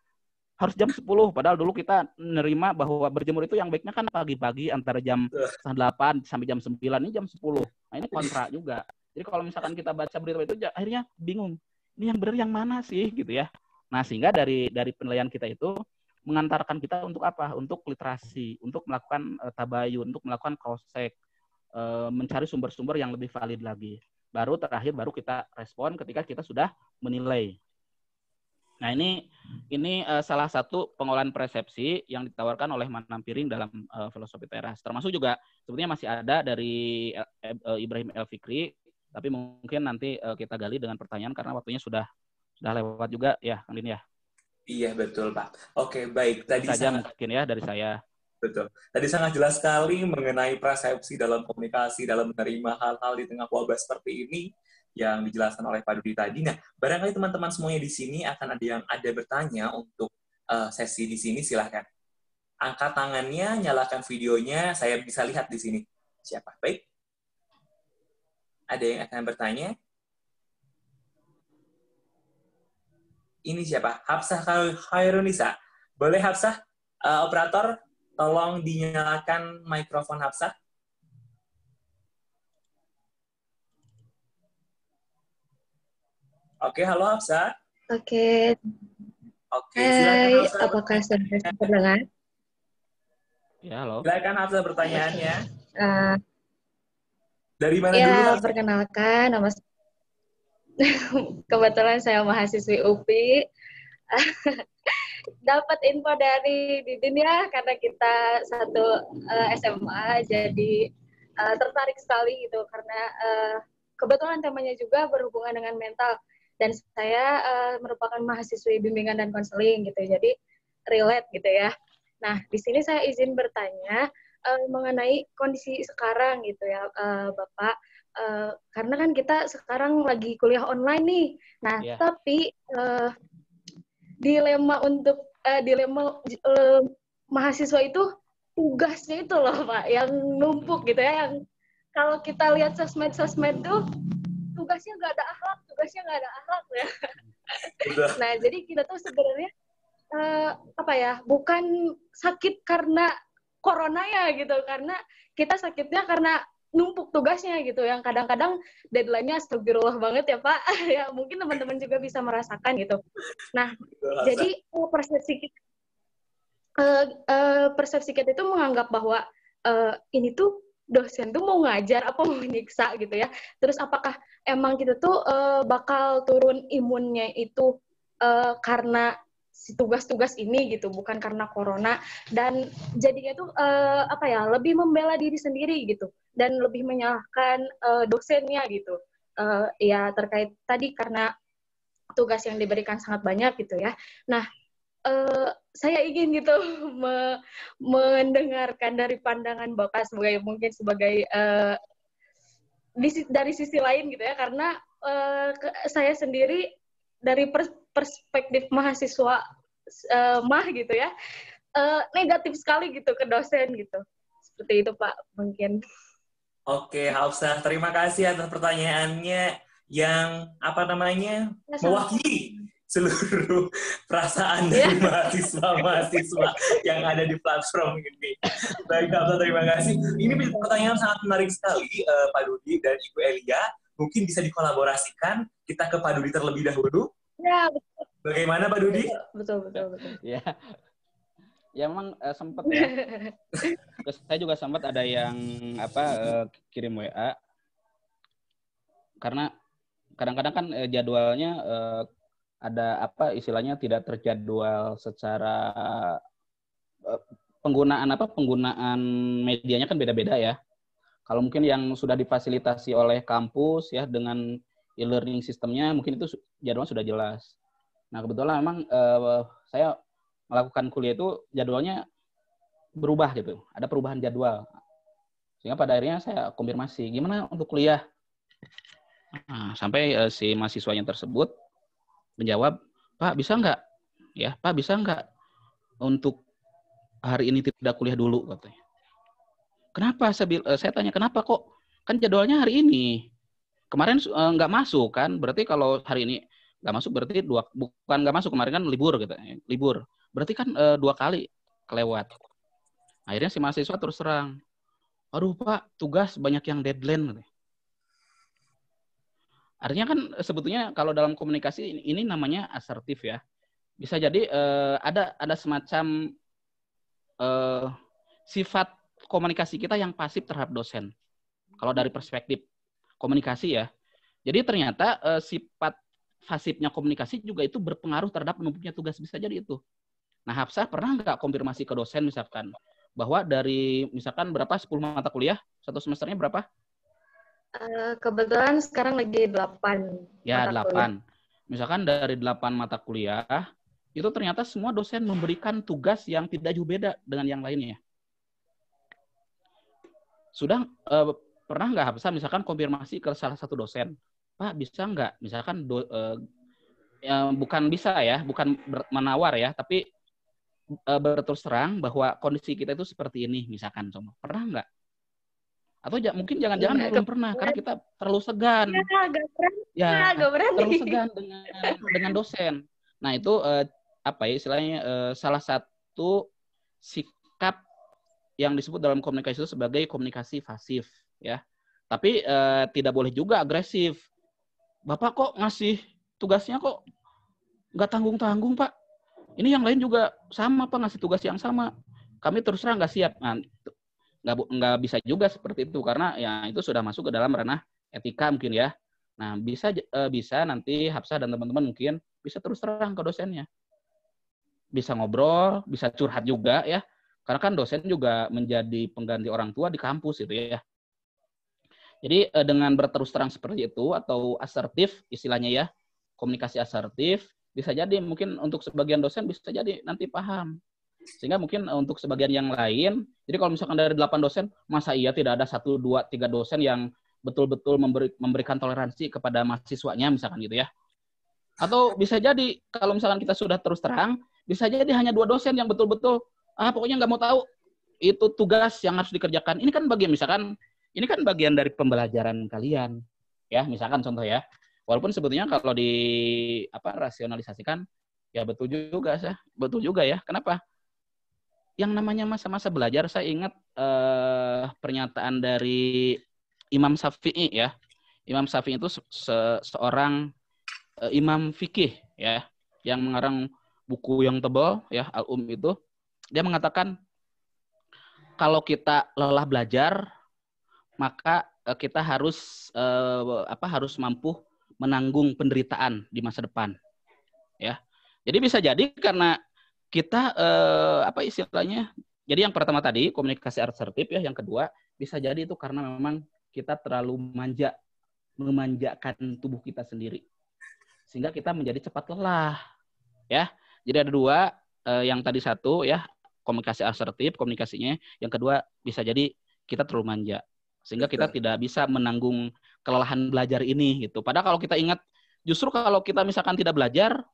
Harus jam 10, padahal dulu kita menerima bahwa berjemur itu yang baiknya kan pagi-pagi antara jam 8 sampai jam 9, ini jam 10. Nah, ini kontra juga. Jadi kalau misalkan kita baca berita itu akhirnya bingung. Ini yang benar yang mana sih gitu ya. Nah, sehingga dari penilaian kita itu mengantarkan kita untuk apa? Untuk literasi, untuk melakukan tabayun, untuk melakukan cross-check, mencari sumber-sumber yang lebih valid lagi. Baru kita respon ketika kita sudah menilai. Nah, ini salah satu pengolahan persepsi yang ditawarkan oleh Manam Piring dalam filosofi teras. Termasuk juga sebetulnya masih ada dari Ibrahim El Fikri, tapi mungkin nanti kita gali dengan pertanyaan karena waktunya sudah lewat juga ya, Kang Din ya. Iya, betul, Pak. Oke, baik. Tadi saja mungkin ya dari saya. Betul. Tadi sangat jelas sekali mengenai persepsi dalam komunikasi, dalam menerima hal-hal di tengah wabah seperti ini yang dijelaskan oleh Pak Dudi tadi. Nah, barangkali teman-teman semuanya di sini akan ada yang bertanya untuk sesi di sini, silahkan. angkat tangannya, nyalakan videonya, saya bisa lihat di sini. Siapa? Baik. Ada yang akan bertanya? Ini siapa? Hafsah Khairunisa. Boleh Hafsah, operator, tolong dinyalakan mikrofon Hafsah. Oke, halo Hafsah. Oke. Oke, silakan Hai, Hafsah. apakah sudah bisa terdengar? Ya, halo. Silakan Hafsah pertanyaannya. Uh, Dari mana ya, dulu Hafsah? perkenalkan, kebetulan saya mahasiswi UPI. Dapat info dari Didin ya, karena kita satu SMA, jadi tertarik sekali gitu, karena kebetulan temanya juga berhubungan dengan mental, dan saya merupakan mahasiswi bimbingan dan konseling gitu, jadi relate gitu ya. Nah, di sini saya izin bertanya mengenai kondisi sekarang gitu ya, Bapak. Karena kan kita sekarang lagi kuliah online nih. Nah, tapi dilema mahasiswa itu tugasnya itu loh, Pak, yang numpuk gitu ya, yang kalau kita lihat sosmed tuh tugasnya nggak ada akhlak ya. Nah, jadi kita tuh sebenarnya bukan sakit karena corona ya gitu, karena kita sakitnya karena numpuk tugasnya gitu, yang kadang-kadang deadline-nya astagfirullah banget ya Pak. Ya mungkin teman-teman juga bisa merasakan gitu. Nah, jadi persepsi kita itu menganggap bahwa ini tuh dosen tuh mau ngajar apa mau menyiksa gitu ya. Terus apakah emang kita tuh bakal turun imunnya itu karena si tugas-tugas ini gitu, bukan karena corona, dan jadinya tuh lebih membela diri sendiri gitu, dan lebih menyalahkan dosennya gitu, ya terkait tadi karena tugas yang diberikan sangat banyak gitu ya. Nah, saya ingin gitu mendengarkan dari pandangan Bapak sebagai dari sisi lain gitu ya, karena saya sendiri dari perspektif mahasiswa gitu ya, negatif sekali gitu ke dosen gitu. Seperti itu Pak, mungkin. Oke, Hafsah, terima kasih atas pertanyaannya yang mewakili seluruh perasaan dari mahasiswa yang ada di platform ini. Baik, Hafsah, terima kasih. Ini pertanyaan sangat menarik sekali, Pak Dudi dan Ibu Elia. Mungkin bisa dikolaborasikan, kita ke Pak Dudi terlebih dahulu. Ya, betul. Bagaimana Pak Dudi? Betul. Ya. Ya emang sempat ya. Terus saya juga sempat ada yang kirim WA. Karena kadang-kadang kan jadwalnya ada istilahnya tidak terjadwal secara penggunaan medianya kan beda-beda ya. Kalau mungkin yang sudah difasilitasi oleh kampus ya dengan e-learning sistemnya mungkin itu jadwalnya sudah jelas. Nah, kebetulan memang saya melakukan kuliah itu jadwalnya berubah gitu. Ada perubahan jadwal. Sehingga pada akhirnya saya konfirmasi, gimana untuk kuliah? Nah, sampai si mahasiswanya tersebut menjawab, Pak bisa nggak? Ya, Pak bisa nggak untuk hari ini tidak kuliah dulu? Katanya. Kenapa? Saya tanya, kenapa kok? Kan jadwalnya hari ini. Kemarin nggak masuk kan? Berarti kalau hari ini nggak masuk berarti bukan nggak masuk, kemarin kan libur gitu, libur. Berarti kan 2 kali kelewat. Akhirnya si mahasiswa terus terang, aduh Pak, tugas banyak yang deadline. Artinya kan sebetulnya kalau dalam komunikasi ini namanya asertif ya. Bisa jadi ada semacam sifat komunikasi kita yang pasif terhadap dosen. Kalau dari perspektif komunikasi ya. Jadi ternyata sifat pasifnya komunikasi juga itu berpengaruh terhadap menumpuknya tugas, bisa jadi itu. Nah, Hafsah pernah nggak konfirmasi ke dosen misalkan bahwa dari misalkan berapa 10 mata kuliah satu semesternya berapa? Kebetulan sekarang lagi 8. Ya, mata 8. Kuliah. Misalkan dari 8 mata kuliah itu ternyata semua dosen memberikan tugas yang tidak jauh beda dengan yang lainnya. Sudah pernah nggak Hafsah misalkan konfirmasi ke salah satu dosen, Pak bisa nggak misalkan bukan bisa ya, bukan menawar ya, tapi berterus terang bahwa kondisi kita itu seperti ini, misalkan contoh. Pernah nggak? Atau mungkin jangan-jangan belum pernah karena kita terlalu segan. Agak berani. Terlalu segan dengan dosen. Nah, itu apa ya istilahnya salah satu sikap yang disebut dalam komunikasi itu sebagai komunikasi pasif, ya. Tapi tidak boleh juga agresif. Bapak kok ngasih tugasnya kok nggak tanggung-tanggung, Pak? Ini yang lain juga sama, Pak, ngasih tugas yang sama. Kami terus terang nggak siap. Nah, nggak bisa juga seperti itu karena ya itu sudah masuk ke dalam ranah etika mungkin ya. Nah, bisa nanti Hafsah dan teman-teman mungkin bisa terus terang ke dosennya. Bisa ngobrol, bisa curhat juga ya. Karena kan dosen juga menjadi pengganti orang tua di kampus itu ya. Jadi dengan berterus terang seperti itu atau asertif istilahnya ya, komunikasi asertif, bisa jadi mungkin untuk sebagian dosen bisa jadi nanti paham. Sehingga mungkin untuk sebagian yang lain, jadi kalau misalkan dari 8 dosen, masa iya tidak ada 1, 2, 3 dosen yang betul-betul memberikan toleransi kepada mahasiswanya misalkan gitu ya. Atau bisa jadi kalau misalkan kita sudah terus terang, bisa jadi hanya 2 dosen yang betul-betul pokoknya nggak mau tahu itu tugas yang harus dikerjakan. Ini kan bagian dari pembelajaran kalian. Ya, misalkan contoh ya. Walaupun sebetulnya kalau rasionalisasikan ya betul juga ya. Kenapa? Yang namanya masa-masa belajar saya ingat pernyataan dari Imam Syafi'i ya. Imam Syafi'i itu seorang imam fikih ya yang mengarang buku yang tebal ya Al-Um itu. Dia mengatakan kalau kita lelah belajar maka kita harus mampu menanggung penderitaan di masa depan ya. Jadi bisa jadi karena kita istilahnya. Jadi yang pertama tadi komunikasi asertif ya, yang kedua bisa jadi itu karena memang kita terlalu memanjakan tubuh kita sendiri. Sehingga kita menjadi cepat lelah. Ya. Jadi ada 2, yang tadi 1 ya, komunikasi asertif komunikasinya, yang kedua bisa jadi kita terlalu manja. Sehingga kita tidak bisa menanggung kelelahan belajar ini gitu. Padahal kalau kita ingat justru kalau kita misalkan tidak belajar,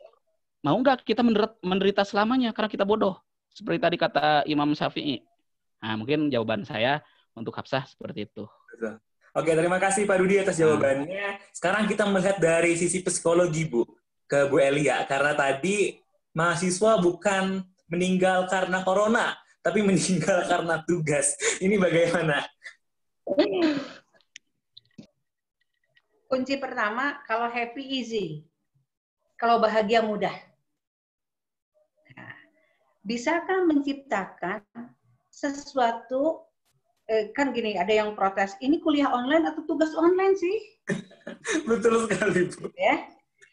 mau nggak kita menderita selamanya karena kita bodoh. Seperti tadi kata Imam Syafi'i. Nah, mungkin jawaban saya untuk Hafsah seperti itu. Oke, terima kasih Pak Dudi atas jawabannya. Sekarang kita melihat dari sisi psikologi, Bu, ke Bu Elia. Karena tadi mahasiswa bukan meninggal karena corona, tapi meninggal karena tugas. Ini bagaimana? Kunci pertama, kalau happy easy. Kalau bahagia mudah. Nah, bisakah menciptakan sesuatu kan gini, ada yang protes, ini kuliah online atau tugas online sih? Betul sekali, Bu. Ya.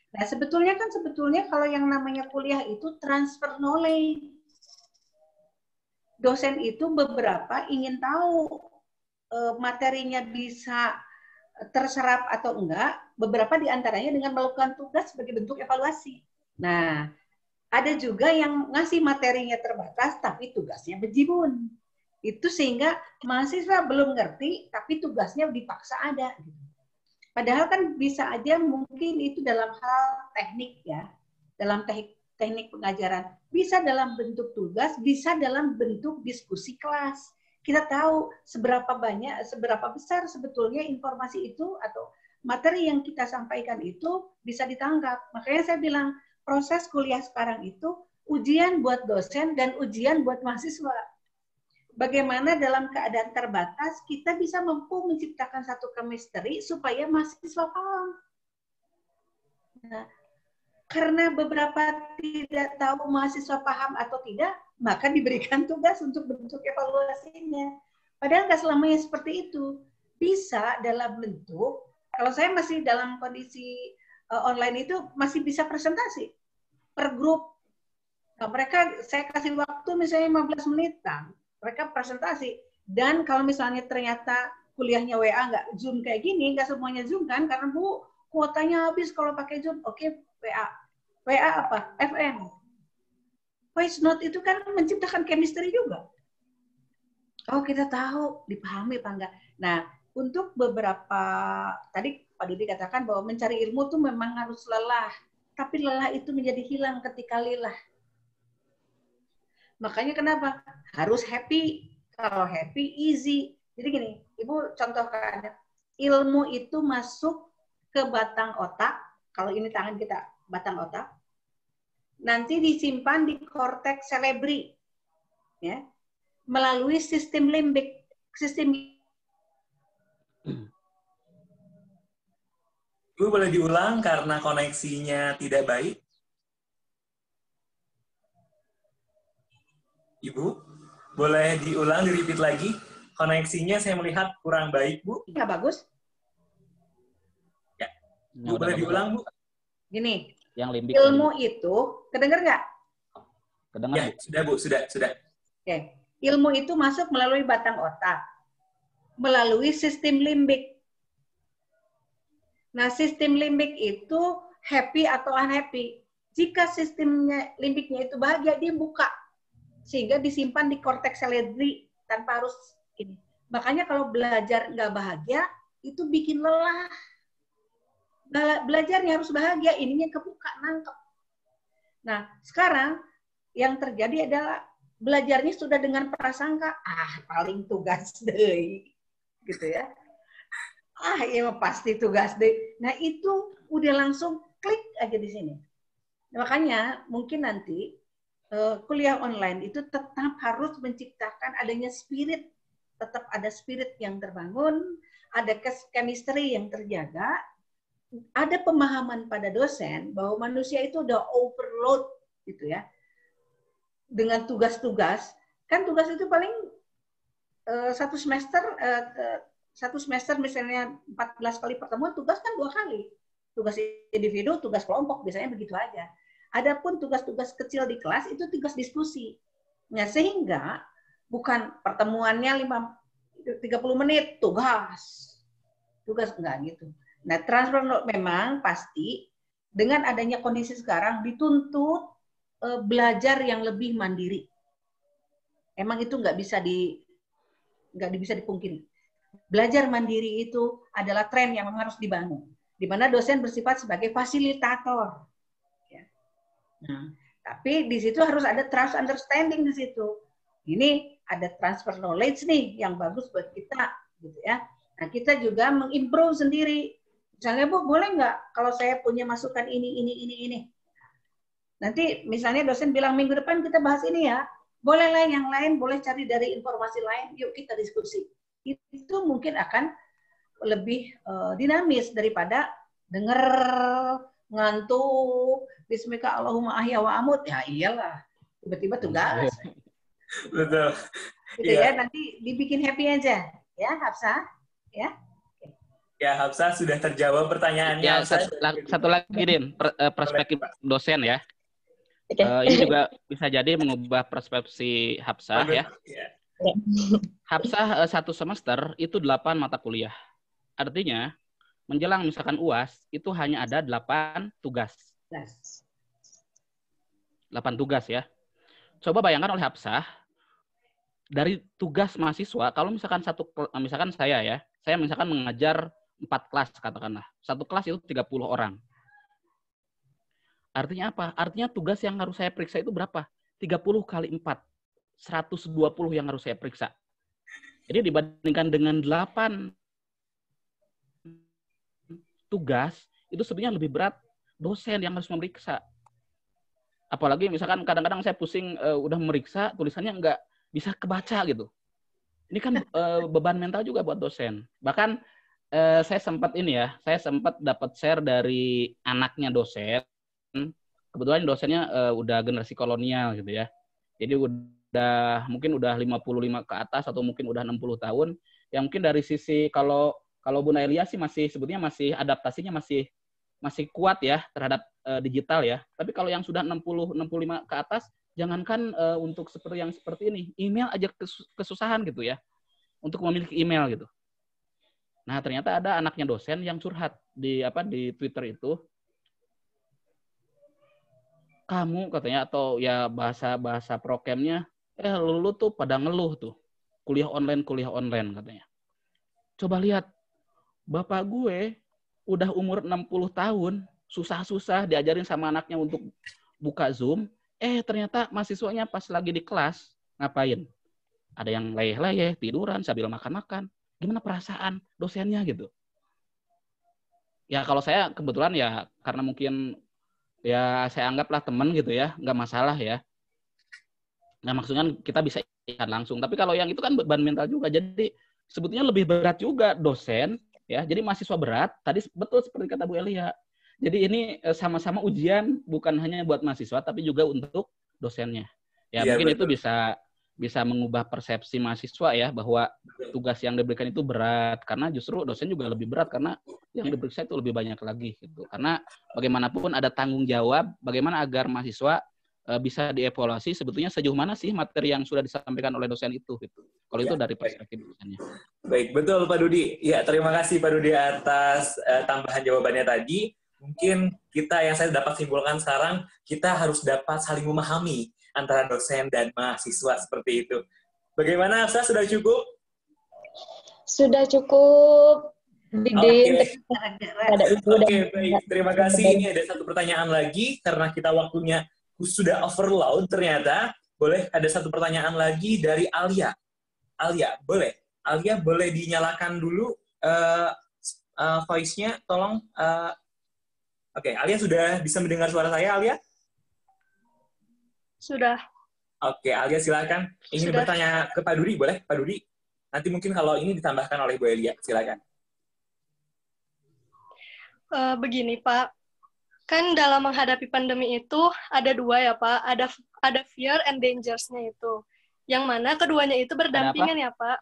Nah, sebetulnya kalau yang namanya kuliah itu transfer knowledge. Dosen itu beberapa ingin tahu materinya bisa terserap atau enggak, beberapa diantaranya dengan melakukan tugas sebagai bentuk evaluasi. Nah, ada juga yang ngasih materinya terbatas, tapi tugasnya bejibun. Itu sehingga mahasiswa belum ngerti, tapi tugasnya dipaksa ada. Padahal kan bisa aja mungkin itu dalam hal teknik ya, dalam teknik pengajaran. Bisa dalam bentuk tugas, bisa dalam bentuk diskusi kelas. Kita tahu seberapa besar sebetulnya informasi itu atau materi yang kita sampaikan itu bisa ditangkap. Makanya saya bilang proses kuliah sekarang itu ujian buat dosen dan ujian buat mahasiswa. Bagaimana dalam keadaan terbatas kita bisa mampu menciptakan satu chemistry supaya mahasiswa paham. Nah, karena beberapa tidak tahu mahasiswa paham atau tidak, maka diberikan tugas untuk bentuk evaluasinya. Padahal nggak selamanya seperti itu. Bisa dalam bentuk, kalau saya masih dalam kondisi online itu masih bisa presentasi per grup. Nah, saya kasih waktu misalnya 15 menitan. Mereka presentasi. Dan kalau misalnya ternyata kuliahnya WA nggak Zoom kayak gini, nggak semuanya Zoom kan, karena Bu, kuotanya habis kalau pakai Zoom. Oke, WA. WA apa? FM. Voice note itu kan menciptakan chemistry juga. Oh, kita tahu, dipahami apa enggak. Nah, untuk beberapa, tadi Pak Dudi katakan bahwa mencari ilmu tuh memang harus lelah. Tapi lelah itu menjadi hilang ketika lilah. Makanya kenapa? Harus happy. Kalau happy, easy. Jadi gini, Ibu contohkan, ilmu itu masuk ke batang otak. Kalau ini tangan kita, batang otak. Nanti disimpan di korteks cerebri. Ya, melalui sistem limbik. Sistem Ibu boleh diulang karena koneksinya tidak baik? Ibu, boleh diulang, di-repeat lagi? Koneksinya saya melihat kurang baik, Bu. nggak bagus. Ya. Nah, Bu, udah boleh bagus. diulang, Bu? Gini, Yang limbik ilmu tadi. itu, kedenger nggak? Kedengar, Ya, Bu? sudah, Bu. Sudah. Oke. Ilmu itu masuk melalui batang otak, melalui sistem limbik. Nah, sistem limbik itu happy atau unhappy. Jika sistemnya limbiknya itu bahagia, dia buka. Sehingga disimpan di korteks cerebri tanpa harus ini. Makanya kalau belajar nggak bahagia, itu bikin lelah. Belajarnya harus bahagia, ininya kebuka, nangkep. Nah, sekarang yang terjadi adalah belajarnya sudah dengan prasangka, paling tugas deh, gitu ya. Iya pasti tugas deh. Nah, itu udah langsung klik aja di sini. Makanya mungkin nanti kuliah online itu tetap harus menciptakan adanya spirit, tetap ada spirit yang terbangun, ada chemistry yang terjaga, ada pemahaman pada dosen bahwa manusia itu udah overload gitu ya. Dengan tugas-tugas, kan tugas itu paling satu semester misalnya 14 kali pertemuan, tugas kan 2 kali. Tugas individu, tugas kelompok, biasanya begitu aja. Adapun tugas-tugas kecil di kelas itu tugas diskusi. Nah, sehingga bukan pertemuannya 30 menit, tugas enggak gitu. Nah, transfer memang pasti dengan adanya kondisi sekarang dituntut belajar yang lebih mandiri. Emang itu nggak bisa dipungkiri. Belajar mandiri itu adalah tren yang harus dibangun, di mana dosen bersifat sebagai fasilitator. Ya. Nah, tapi di situ harus ada trust understanding di situ. Ini ada transfer knowledge nih yang bagus buat kita, gitu ya. Nah, kita juga mengimprove sendiri. Misalnya, Bu, boleh nggak kalau saya punya masukan ini. Nanti misalnya dosen bilang minggu depan kita bahas ini ya. Bolehlah yang lain, boleh cari dari informasi lain, yuk kita diskusi. Itu mungkin akan lebih dinamis daripada denger ngantuk, bismika Allahumma ahya wa amut. Ya iyalah, tiba-tiba tugas. Betul. Gitu ya, nanti dibikin happy aja. Ya, Hafsah. Ya. Ya, Hafsah sudah terjawab pertanyaannya. Ya, satu lagi, Din, perspektif dosen ya. Ini juga bisa jadi mengubah persepsi Hafsah ya. Hafsah 1 semester itu 8 mata kuliah. Artinya, menjelang misalkan UAS, itu hanya ada 8 tugas. 8 tugas ya. Coba bayangkan oleh Hafsah, dari tugas mahasiswa, kalau misalkan saya misalkan mengajar 4 kelas katakanlah. 1 kelas itu 30 orang. Artinya apa? Artinya tugas yang harus saya periksa itu berapa? 30 kali 4. 120 yang harus saya periksa. Jadi dibandingkan dengan 8 tugas, itu sebenarnya lebih berat dosen yang harus memeriksa. Apalagi misalkan kadang-kadang saya pusing udah memeriksa, tulisannya nggak bisa kebaca gitu. Ini kan beban mental juga buat dosen. Bahkan saya sempat dapat share dari anaknya dosen. Kebetulan dosennya udah generasi kolonial gitu ya. Jadi mungkin udah 55 ke atas atau mungkin udah 60 tahun. Ya mungkin dari sisi kalau Bu Nailia sih sebetulnya masih adaptasinya masih kuat ya terhadap digital ya. Tapi kalau yang sudah 65 ke atas, jangankan untuk seperti ini, email aja kesusahan gitu ya. Untuk memiliki email gitu. Nah, ternyata ada anaknya dosen yang curhat di Twitter itu. Kamu katanya, atau ya bahasa prokemnya, lu tuh pada ngeluh tuh. Kuliah online katanya. Coba lihat, bapak gue udah umur 60 tahun, susah-susah diajarin sama anaknya untuk buka Zoom, Ternyata mahasiswanya pas lagi di kelas ngapain? Ada yang leyeh-leyeh, tiduran sambil makan-makan. Gimana perasaan dosennya gitu? Ya kalau saya kebetulan ya karena mungkin ya saya anggaplah teman gitu ya, nggak masalah ya. Nah maksudnya kita bisa ikan langsung. Tapi kalau yang itu kan beban mental juga. Jadi sebetulnya lebih berat juga dosen ya. Jadi mahasiswa berat. Tadi betul seperti kata Bu Elia. Jadi ini sama-sama ujian bukan hanya buat mahasiswa tapi juga untuk dosennya. Ya Iya, mungkin betul. itu bisa mengubah persepsi mahasiswa ya bahwa tugas yang diberikan itu berat karena justru dosen juga lebih berat karena yang diperiksa itu lebih banyak lagi gitu. Karena bagaimanapun ada tanggung jawab bagaimana agar mahasiswa bisa dievaluasi sebetulnya sejauh mana sih materi yang sudah disampaikan oleh dosen itu gitu. Kalau itu dari perspektif dosennya. Baik, betul Pak Dudi. Ya, terima kasih Pak Dudi atas tambahan jawabannya tadi. Mungkin yang saya dapat simpulkan sekarang, kita harus dapat saling memahami antara dosen dan mahasiswa seperti itu. Bagaimana, Afsa? Sudah cukup? Sudah cukup. Oke, baik. Terima kasih. Ini ada satu pertanyaan lagi, karena kita waktunya sudah overload ternyata. Boleh ada satu pertanyaan lagi dari Alia. Alia, boleh? Alia, boleh dinyalakan dulu voice-nya, tolong. Oke, Alia sudah bisa mendengar suara saya, Alia? Sudah. Oke, Alia silakan. Ingin Sudah. bertanya ke Pak Dudi, boleh? Pak Dudi? Nanti mungkin kalau ini ditambahkan oleh Bu Elia, silakan. Begini, Pak. Kan dalam menghadapi pandemi itu ada dua ya, Pak. Ada fear and dangers-nya itu. Yang mana keduanya itu berdampingan ya, Pak.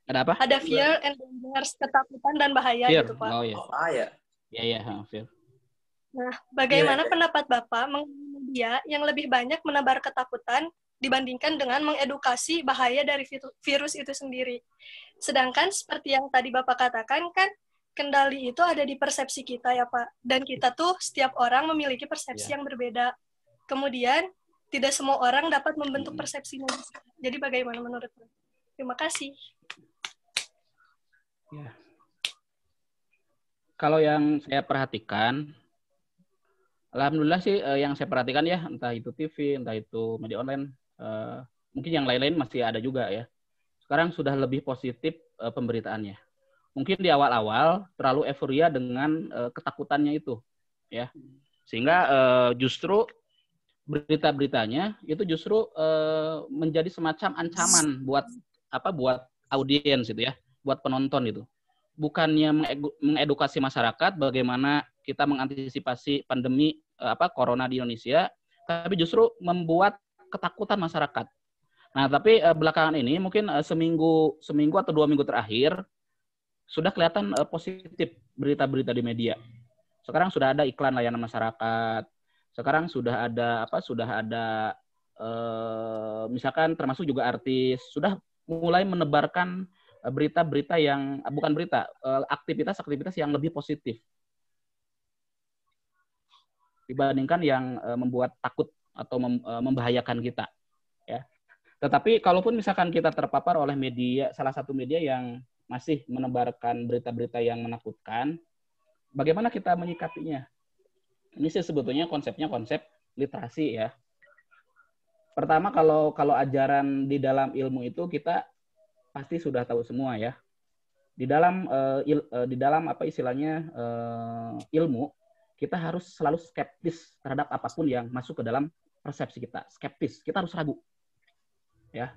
Ada apa? Ada fear and dangers, ketakutan dan bahaya Fear. gitu, Pak. Oh iya. Bahaya. Iya, fear. Nah, bagaimana pendapat Bapak mengenai media yang lebih banyak menebar ketakutan dibandingkan dengan mengedukasi bahaya dari virus itu sendiri? Sedangkan seperti yang tadi Bapak katakan kan, kendali itu ada di persepsi kita ya Pak. Dan kita tuh setiap orang memiliki persepsi yang berbeda. Kemudian, tidak semua orang dapat membentuk persepsinya. Jadi bagaimana menurut Bapak? Terima kasih. Ya. Kalau yang saya perhatikan, alhamdulillah sih yang saya perhatikan ya, entah itu TV, entah itu media online, mungkin yang lain-lain masih ada juga ya. Sekarang sudah lebih positif pemberitaannya. Mungkin di awal-awal terlalu euforia dengan ketakutannya itu, ya. Sehingga justru berita-beritanya itu justru menjadi semacam ancaman buat audiens itu ya, buat penonton itu. Bukannya mengedukasi masyarakat bagaimana kita mengantisipasi pandemi corona di Indonesia, tapi justru membuat ketakutan masyarakat. Nah, tapi belakangan ini mungkin seminggu atau 2 minggu terakhir sudah kelihatan positif berita-berita di media. Sekarang sudah ada iklan layanan masyarakat. Sekarang sudah ada misalkan termasuk juga artis sudah mulai menebarkan berita-berita yang bukan berita, aktivitas-aktivitas yang lebih positif dibandingkan yang membuat takut atau membahayakan kita, ya. Tetapi kalaupun misalkan kita terpapar oleh media, salah satu media yang masih menebarkan berita-berita yang menakutkan, bagaimana kita menyikapinya? Ini sih sebetulnya konsepnya konsep literasi ya. Pertama kalau ajaran di dalam ilmu itu kita pasti sudah tahu semua ya. Di dalam ilmu kita harus selalu skeptis terhadap apapun yang masuk ke dalam persepsi kita. Skeptis, kita harus ragu. Ya.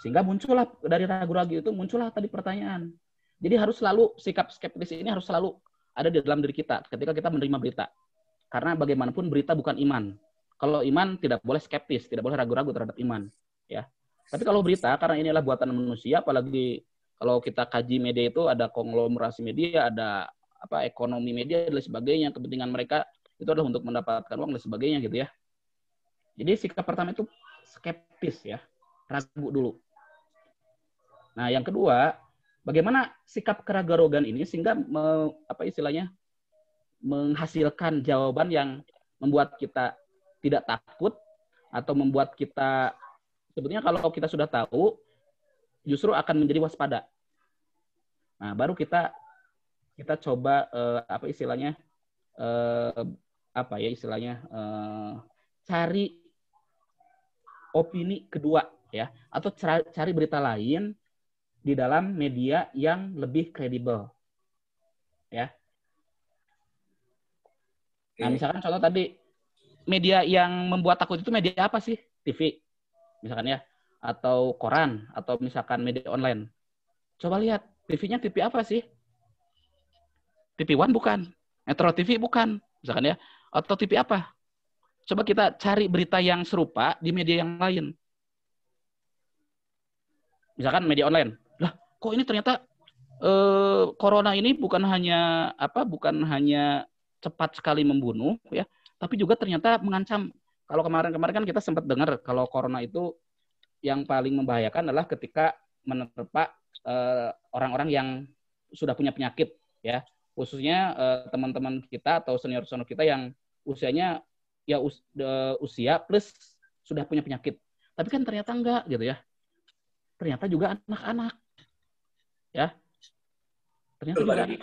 Sehingga muncullah dari ragu-ragu itu muncullah tadi pertanyaan. Jadi harus selalu sikap skeptis ini harus selalu ada di dalam diri kita ketika kita menerima berita. Karena bagaimanapun berita bukan iman. Kalau iman tidak boleh skeptis, tidak boleh ragu-ragu terhadap iman, ya. Tapi kalau berita, karena ini adalah buatan manusia, apalagi kalau kita kaji media itu ada konglomerasi media, ada ekonomi media dan sebagainya, kepentingan mereka itu adalah untuk mendapatkan uang dan sebagainya gitu ya. Jadi sikap pertama itu skeptis ya, ragu dulu. Nah yang kedua, bagaimana sikap keraguan ini sehingga menghasilkan jawaban yang membuat kita tidak takut atau membuat kita sebetulnya kalau kita sudah tahu, justru akan menjadi waspada. Nah, baru kita coba cari opini kedua ya, atau cari berita lain di dalam media yang lebih kredibel ya. Nah, misalkan contoh tadi, media yang membuat takut itu media apa sih? TV, misalkan ya, atau koran, atau misalkan media online. Coba lihat, TV-nya TV apa sih? TV One bukan, Metro TV bukan, misalkan ya, atau TV apa? Coba kita cari berita yang serupa di media yang lain. Misalkan media online. Lah, kok ini ternyata corona ini bukan hanya cepat sekali membunuh ya, tapi juga ternyata mengancam. Kalau kemarin-kemarin kan kita sempat dengar kalau corona itu yang paling membahayakan adalah ketika menerpa orang-orang yang sudah punya penyakit ya, khususnya teman-teman kita atau senior-senior kita yang usianya ya usia plus sudah punya penyakit. Tapi kan ternyata enggak gitu ya. Ternyata juga anak-anak. Ya. Ternyata juga anak.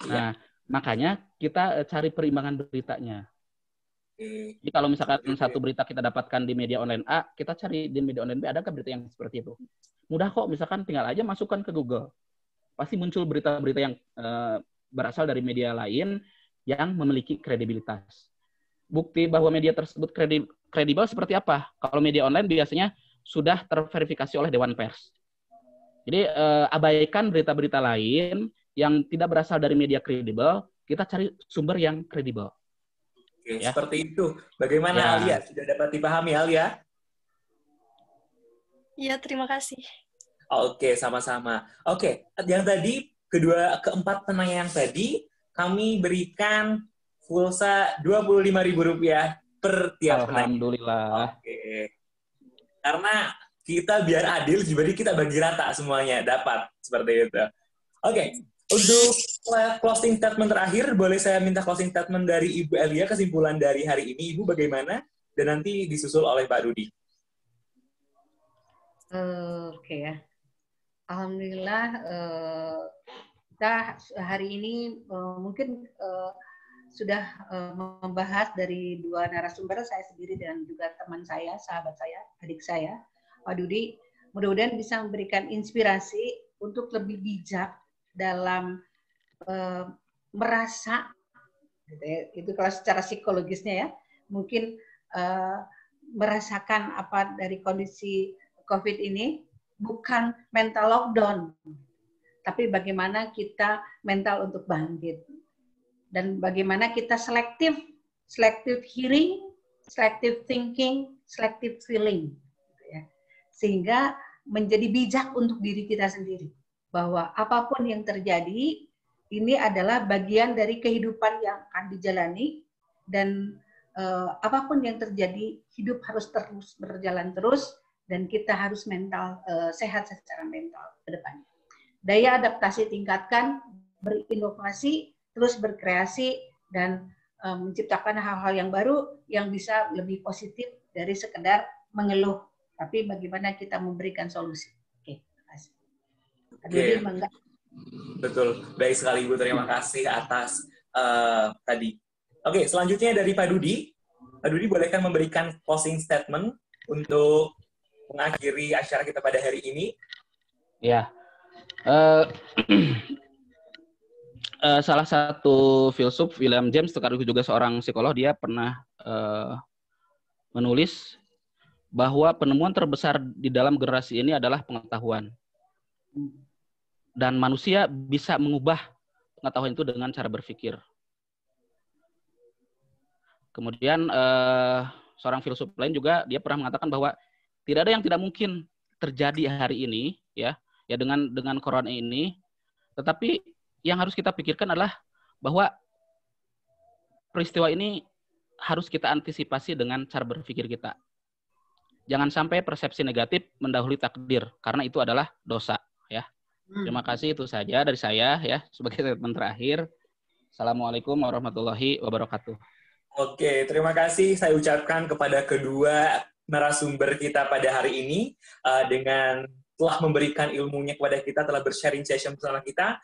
Nah, makanya kita cari perimbangan beritanya. Jadi kalau misalkan satu berita kita dapatkan di media online A, kita cari di media online B, adakah berita yang seperti itu? Mudah kok, misalkan tinggal aja masukkan ke Google. Pasti muncul berita-berita yang berasal dari media lain yang memiliki kredibilitas. Bukti bahwa media tersebut kredibel seperti apa? Kalau media online biasanya sudah terverifikasi oleh Dewan Pers. Jadi abaikan berita-berita lain yang tidak berasal dari media kredibel, kita cari sumber yang kredibel. Oke, ya. Seperti itu. Bagaimana ya. Alia? Sudah dapat dipahami Alia? Iya, terima kasih. Oke, sama-sama. Oke, yang tadi keempat penanya yang tadi kami berikan pulsa Rp25.000 per tiap penanya. Alhamdulillah. Oke. Karena kita biar adil, jadi kita bagi rata semuanya dapat seperti itu. Oke, untuk closing statement terakhir, boleh saya minta closing statement dari Ibu Elia, kesimpulan dari hari ini, Ibu bagaimana? Dan nanti disusul oleh Pak Rudi. Oke ya. Alhamdulillah kita hari ini mungkin sudah membahas dari dua narasumber, saya sendiri dan juga teman saya, sahabat saya, adik saya, Pak Dudi. Mudah-mudahan bisa memberikan inspirasi untuk lebih bijak dalam merasa, gitu ya, itu kalau secara psikologisnya ya, mungkin merasakan apa dari kondisi COVID ini bukan mental lockdown, tapi bagaimana kita mental untuk bangkit. Dan bagaimana kita selective hearing, selective thinking, selective feeling. Sehingga menjadi bijak untuk diri kita sendiri. Bahwa apapun yang terjadi, ini adalah bagian dari kehidupan yang akan dijalani. Dan apapun yang terjadi, hidup harus terus berjalan terus. Dan kita harus sehat secara mental ke depannya. Daya adaptasi tingkatkan, berinovasi, terus berkreasi, dan menciptakan hal-hal yang baru yang bisa lebih positif dari sekedar mengeluh. Tapi bagaimana kita memberikan solusi. Oke, terima kasih. Oke. Betul, baik sekali Ibu. Terima kasih atas tadi. Oke, selanjutnya dari Pak Dudi. Pak Dudi bolehkan memberikan closing statement untuk mengakhiri acara kita pada hari ini? Ya. Salah satu filsuf, William James, sekaligus juga seorang psikolog, dia pernah menulis bahwa penemuan terbesar di dalam generasi ini adalah pengetahuan. Dan manusia bisa mengubah pengetahuan itu dengan cara berpikir. Kemudian seorang filsuf lain juga, dia pernah mengatakan bahwa tidak ada yang tidak mungkin terjadi hari ini, ya dengan corona ini. Tetapi yang harus kita pikirkan adalah bahwa peristiwa ini harus kita antisipasi dengan cara berpikir kita. Jangan sampai persepsi negatif mendahului takdir, karena itu adalah dosa. Ya. Terima kasih, itu saja dari saya ya sebagai statement terakhir. Assalamualaikum warahmatullahi wabarakatuh. Oke, terima kasih saya ucapkan kepada kedua narasumber kita pada hari ini dengan telah memberikan ilmunya kepada kita, telah bersharing session bersama kita.